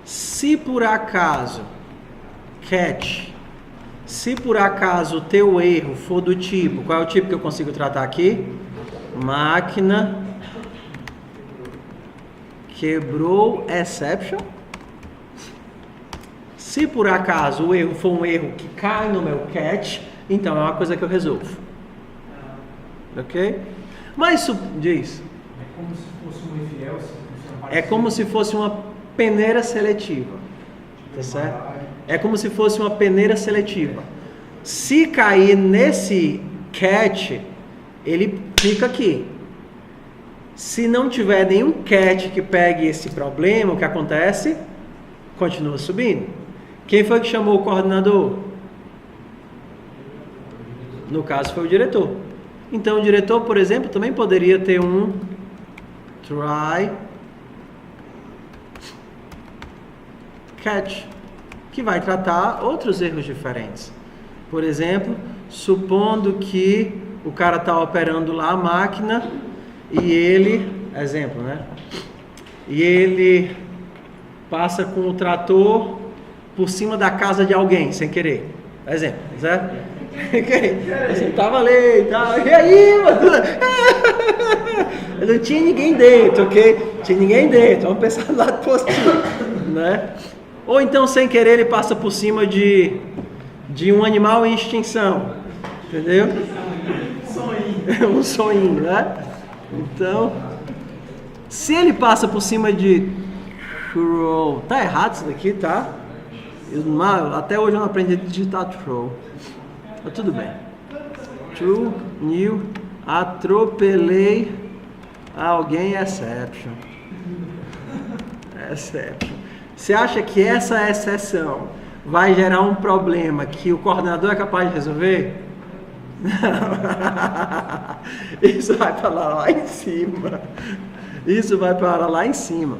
Speaker 1: se por acaso, catch, se por acaso o teu erro for do tipo, qual é o tipo que eu consigo tratar aqui? Máquina quebrou exception. Se por acaso o erro for um erro que cai no meu catch, então é uma coisa que eu resolvo. Ok? Mas isso diz.
Speaker 6: É como se fosse um if else.
Speaker 1: É como se fosse uma peneira seletiva. Tá certo? É como se fosse uma peneira seletiva. Se cair nesse catch, ele fica aqui. Se não tiver nenhum catch que pegue esse problema, o que acontece? Continua subindo. Quem foi que chamou o coordenador? No caso foi o diretor. Então o diretor, por exemplo, também poderia ter um try catch, que vai tratar outros erros diferentes. Por exemplo, supondo que o cara está operando lá a máquina e ele, exemplo, né? E ele passa com o trator por cima da casa de alguém, sem querer. Exemplo, certo? Assim, tava ali e tal. E aí, mano? Não tinha ninguém dentro, ok? Tinha ninguém dentro. Vamos pensar do lado positivo, né? Ou então, sem querer, ele passa por cima de um animal em extinção. Entendeu? Um sonho, né? Então, se ele passa por cima de troll, tá errado isso daqui, tá? Até hoje eu não aprendi a digitar troll. Mas tudo bem. True, new, atropelei alguém, exception. Exception. Você acha que essa exceção vai gerar um problema que o coordenador é capaz de resolver? Não. Isso vai parar lá em cima. Isso vai parar lá em cima.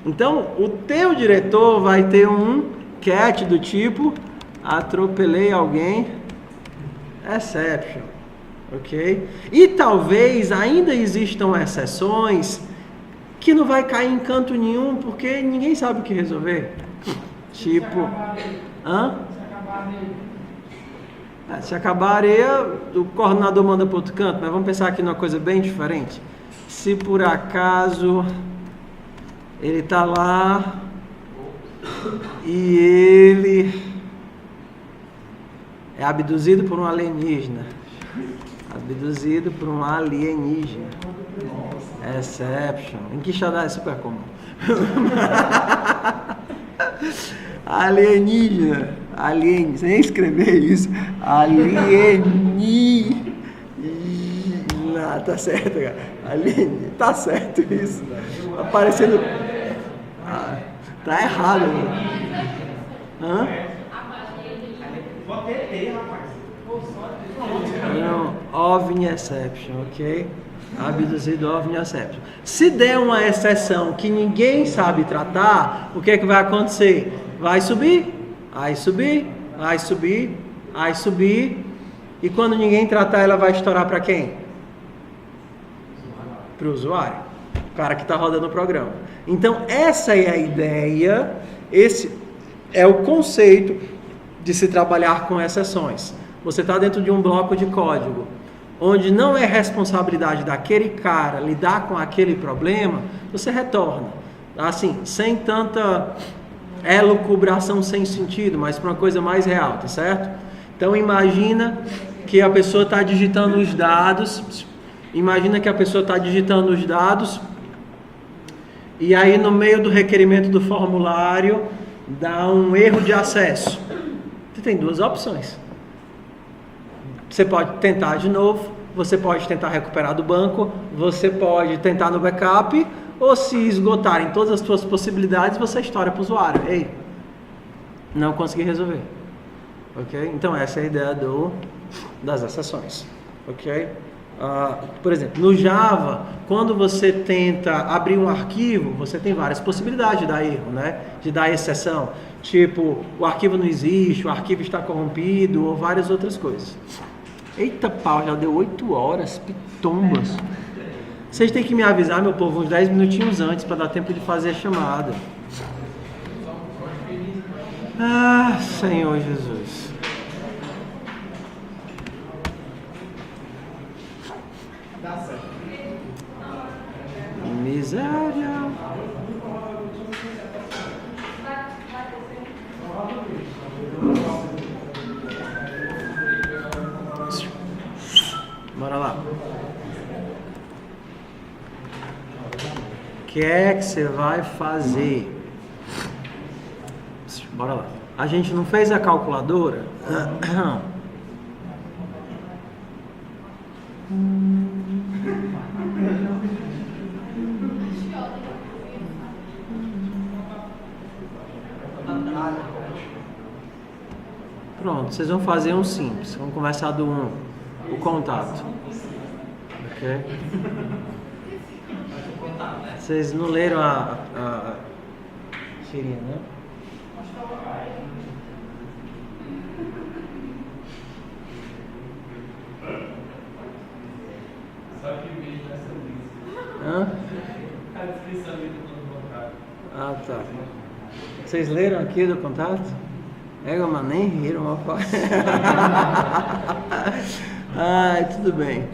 Speaker 1: Então, o teu diretor vai ter um catch do tipo atropelei alguém, exception. Ok? E talvez ainda existam exceções que não vai cair em canto nenhum porque ninguém sabe o que resolver. Tipo, se acabar a areia, o coordenador manda para outro canto, mas vamos pensar aqui numa coisa bem diferente. Se por acaso ele está lá e ele é abduzido por um alienígena. Abduzido por um alienígena. Exception. Em Quixadá é super comum. Alienígena. Você nem escrever isso. Não, tá certo, cara. Tá certo isso. Tá parecendo. Tá errado. Hã? Não, OVNI exception, ok? Abduzido OVNI exception. Se der uma exceção que ninguém sabe tratar, o que é que vai acontecer? Vai subir, vai subir, vai subir, vai subir. E quando ninguém tratar, ela vai estourar para quem? Para o usuário, o cara que está rodando o programa. Então, essa é a ideia, esse é o conceito de se trabalhar com exceções. Você está dentro de um bloco de código, onde não é responsabilidade daquele cara lidar com aquele problema, você retorna. Assim, sem tanta elucubração sem sentido, mas para uma coisa mais real, tá certo? Então, imagina que a pessoa está digitando os dados, e aí no meio do requerimento do formulário dá um erro de acesso. Você tem duas opções. Você pode tentar de novo, você pode tentar recuperar do banco, você pode tentar no backup, ou se esgotarem todas as suas possibilidades, você estoura para o usuário. Ei, não consegui resolver. Ok? Então essa é a ideia das exceções. Ok? Por exemplo, no Java, quando você tenta abrir um arquivo, você tem várias possibilidades de dar erro, né? De dar exceção. Tipo, o arquivo não existe, o arquivo está corrompido, ou várias outras coisas. Eita pau, já deu 8 horas, pitombas. Vocês têm que me avisar, meu povo, uns 10 minutinhos antes para dar tempo de fazer a chamada. Ah, Senhor Jesus.
Speaker 3: Dá certo.
Speaker 1: Miséria. Bora lá. O que é que você vai fazer? Bora lá. A gente não fez a calculadora? Pronto, vocês vão fazer um simples. Vamos começar do 1, o contato. Ok? Vocês não leram a tirinha, né?
Speaker 4: Só que veio nessa lista.
Speaker 1: Hã?
Speaker 4: A descrição ali do contato.
Speaker 1: Ah, tá. Vocês leram aqui do contato? Mas nem riram, rapaz. Ai, tudo bem.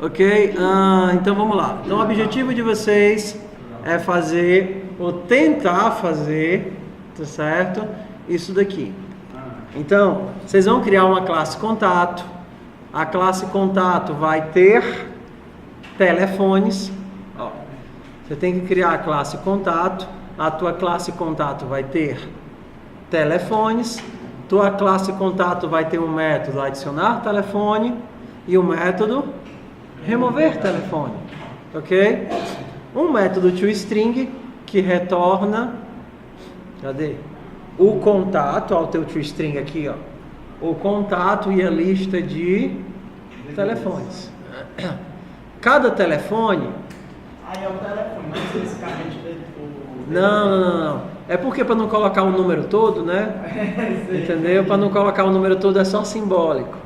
Speaker 1: Ok? Então vamos lá. Então o objetivo de vocês é fazer, ou tentar fazer, tá certo? Isso daqui. Então, vocês vão criar uma classe contato. A classe contato vai ter telefones. Ó, você tem que criar a classe contato. A tua classe contato vai ter telefones. Tua classe contato vai ter um método adicionar telefone e o método remover telefone, ok? Um método toString que retorna, cadê? O contato, ó, o teu toString aqui, ó, o contato e a lista de telefones. Cada telefone.
Speaker 3: Aí é o telefone, não sei se carrete dele.
Speaker 1: Não. É porque para não colocar o número todo, né? Entendeu? Para não colocar o número todo é só simbólico.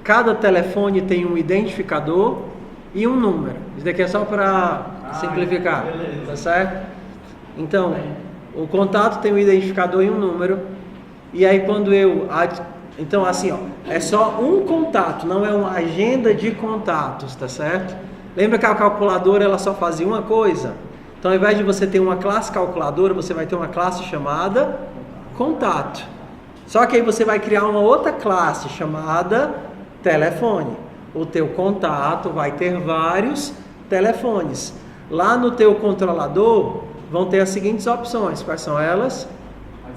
Speaker 1: Cada telefone tem um identificador e um número. Isso daqui é só para simplificar, tá certo? Então, o contato tem um identificador e um número. E aí quando então assim, ó, é só um contato, não é uma agenda de contatos, tá certo? Lembra que a calculadora ela só fazia uma coisa? Então, ao invés de você ter uma classe calculadora, você vai ter uma classe chamada contato. Só que aí você vai criar uma outra classe chamada telefone. O teu contato vai ter vários telefones. Lá no teu controlador vão ter as seguintes opções. Quais são elas?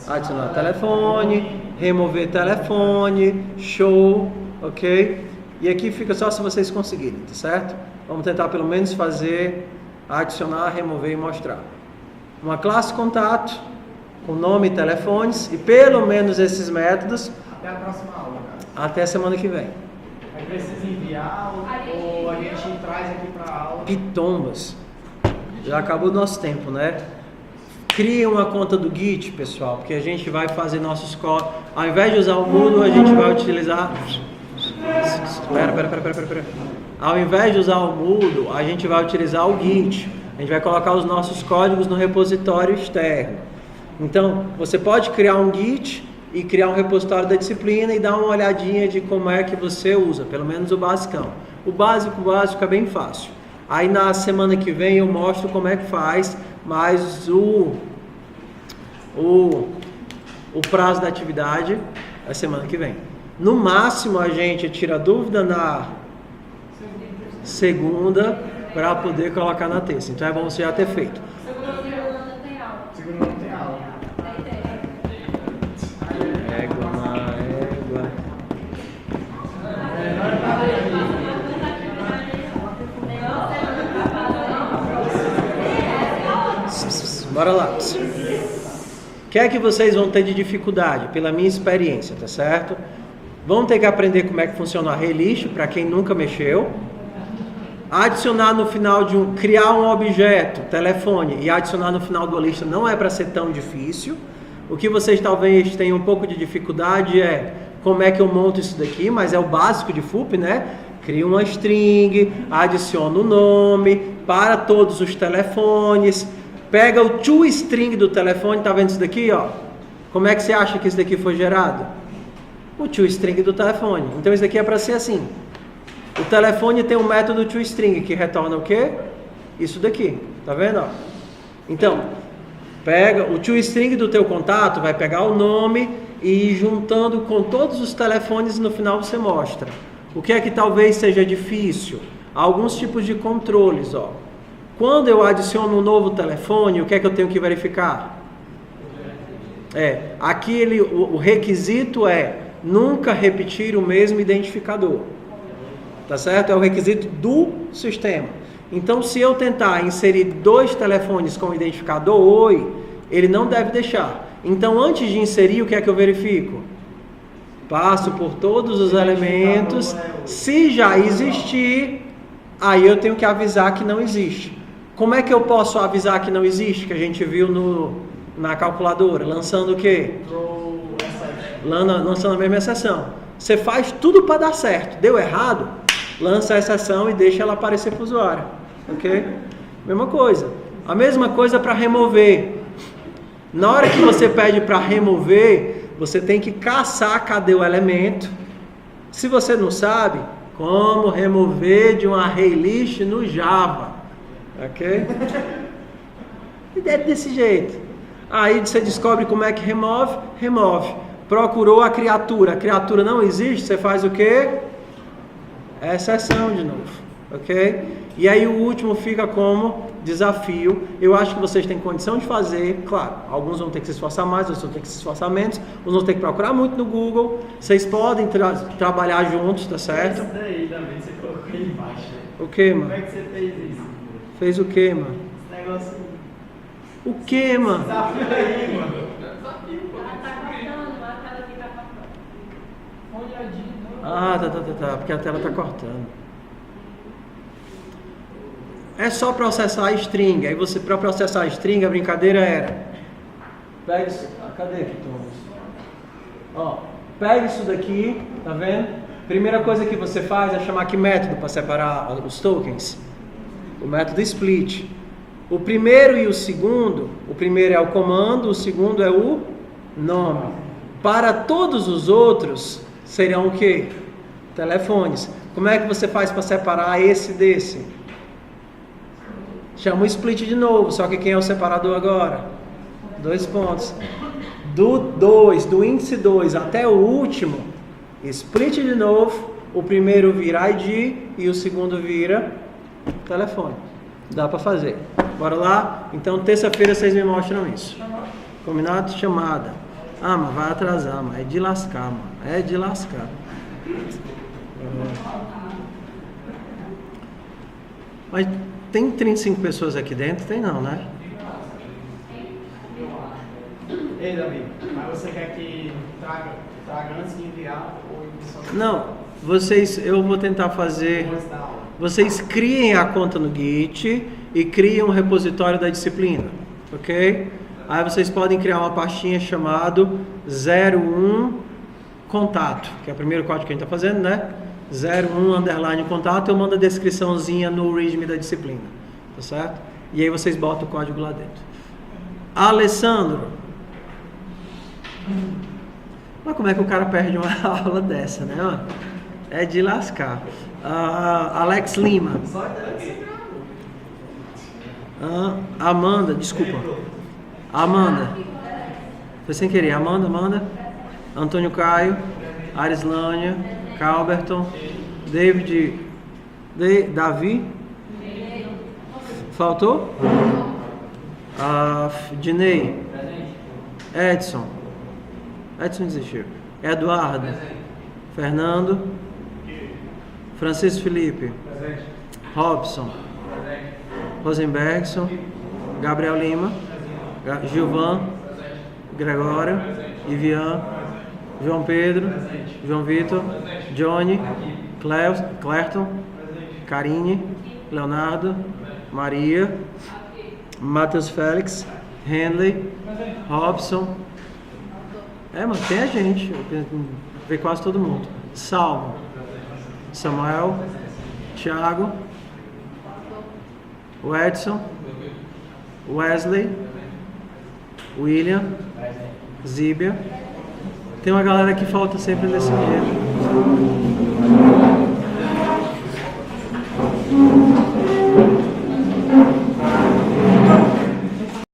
Speaker 1: Adicionar telefone, remover telefone, show, ok? E aqui fica só se vocês conseguirem, tá certo? Vamos tentar pelo menos fazer adicionar, remover e mostrar. Uma classe contato com nome e telefones e pelo menos esses métodos
Speaker 3: Até a próxima aula, cara.
Speaker 1: até semana que vem.
Speaker 3: Aí precisa enviar ou a gente traz aqui para a aula.
Speaker 1: Pitombas. Já acabou o nosso tempo, né? Crie uma conta do Git, pessoal, porque a gente vai fazer nossos códigos. Ao invés de usar o Moodle, a gente vai utilizar... Espera. Ao invés de usar o Moodle, a gente vai utilizar o Git. A gente vai colocar os nossos códigos no repositório externo. Então, você pode criar um Git e criar um repositório da disciplina e dar uma olhadinha de como é que você usa, pelo menos o basicão. O básico é bem fácil. Aí na semana que vem eu mostro como é que faz, mas o prazo da atividade é semana que vem. No máximo a gente tira dúvida na segunda para poder colocar na terça. Então é bom você já ter feito.
Speaker 3: Segunda não tem aula.
Speaker 1: Égua. Bora lá. O que é que vocês vão ter de dificuldade? Pela minha experiência, tá certo? Vão ter que aprender como é que funciona a relist, para quem nunca mexeu. Adicionar no final criar um objeto, telefone, e adicionar no final da lista não é para ser tão difícil. O que vocês talvez tenham um pouco de dificuldade é como é que eu monto isso daqui, mas é o básico de FUP, né? Cria uma string, adiciona o nome para todos os telefones, pega o toString do telefone, tá vendo isso daqui, ó? Como é que você acha que isso daqui foi gerado? O toString do telefone. Então isso daqui é para ser assim. O telefone tem um método toString que retorna o quê? Isso daqui, tá vendo? Ó? Então, pega o toString do teu contato, vai pegar o nome e ir juntando com todos os telefones e no final você mostra. O que é que talvez seja difícil? Alguns tipos de controles, ó. Quando eu adiciono um novo telefone, o que é que eu tenho que verificar? Aqui o requisito é nunca repetir o mesmo identificador. Tá certo? É o requisito do sistema. Então, se eu tentar inserir 2 telefones com o identificador Oi, ele não deve deixar. Então, antes de inserir, o que é que eu verifico? Passo por todos os elementos. Se já existir, aí eu tenho que avisar que não existe. Como é que eu posso avisar que não existe? Que a gente viu na calculadora. Lançando o quê? Lançando a mesma exceção. Você faz tudo para dar certo. Deu errado? Lança a exceção e deixa ela aparecer para o usuário. Ok? Mesma coisa. A mesma coisa para remover. Na hora que você pede para remover, você tem que caçar cadê o elemento. Se você não sabe, como remover de um array list no Java. Ok? E é desse jeito. Aí você descobre como é que remove. Procurou a criatura não existe, você faz o quê? Exceção de novo. Ok? E aí o último fica como desafio. Eu acho que vocês têm condição de fazer. Claro, alguns vão ter que se esforçar mais, outros vão ter que se esforçar menos. Uns vão ter que procurar muito no Google. Vocês podem trabalhar juntos, tá certo?
Speaker 3: Isso daí também você colocou aí embaixo.
Speaker 1: O que, mano?
Speaker 3: Como é que você fez isso?
Speaker 1: Fez o que, mano?
Speaker 3: Esse negócio.
Speaker 1: O que, mano?
Speaker 3: Desafio aí, mano.
Speaker 1: Ah, tá. Porque a tela tá cortando. É só processar a string. Aí você, para processar a string, a brincadeira era: pega isso. Cadê que ó, pega isso daqui, tá vendo? Primeira coisa que você faz é chamar que método para separar os tokens? O método split. O primeiro e o segundo, o primeiro é o comando, o segundo é o nome. Para todos os outros serão o quê? Telefones. Como é que você faz para separar esse desse? Chama o split de novo, só que quem é o separador agora? 2 pontos. Do índice 2 até o último, split de novo, o primeiro vira ID e o segundo vira telefone. Dá para fazer. Bora lá? Então, terça-feira vocês me mostram isso. Combinado? Chamada. Ah, mas vai atrasar, mano. É de lascar, mano. É de lascar. Mas tem 35 pessoas aqui dentro? Tem não, né?
Speaker 3: Ei, Davi, mas você quer que traga antes de enviar ou só...
Speaker 1: Não, eu vou tentar fazer... Vocês criem a conta no Git e criem um repositório da disciplina, ok? Aí vocês podem criar uma pastinha chamada 01 contato, que é o primeiro código que a gente está fazendo, né? 01 underline contato, eu mando a descriçãozinha no readme da disciplina, tá certo? E aí vocês botam o código lá dentro. Alessandro, mas como é que o cara perde uma aula dessa, né? Mano? É de lascar. Alex Lima. Amanda, desculpa. Amanda. Foi sem querer. Amanda. Antônio Caio. Arislânia. Calberton. Davi. Faltou? Dinei. Edson desistiu. Eduardo. Fernando. Francisco Felipe.
Speaker 6: Presente.
Speaker 1: Robson.
Speaker 6: Presente.
Speaker 1: Rosenbergson. Gabriel Lima. Gilvan. Gregório. Ivian. João Pedro. João Vitor. Johnny. Clerton. Karine. Leonardo. Maria. Matheus Félix. Henley. Robson. Mano, tem a gente. Vê quase todo mundo. Salmo. Samuel. Thiago. O Edson. Wesley. William. Zíbia. Tem uma galera que falta sempre nesse dia.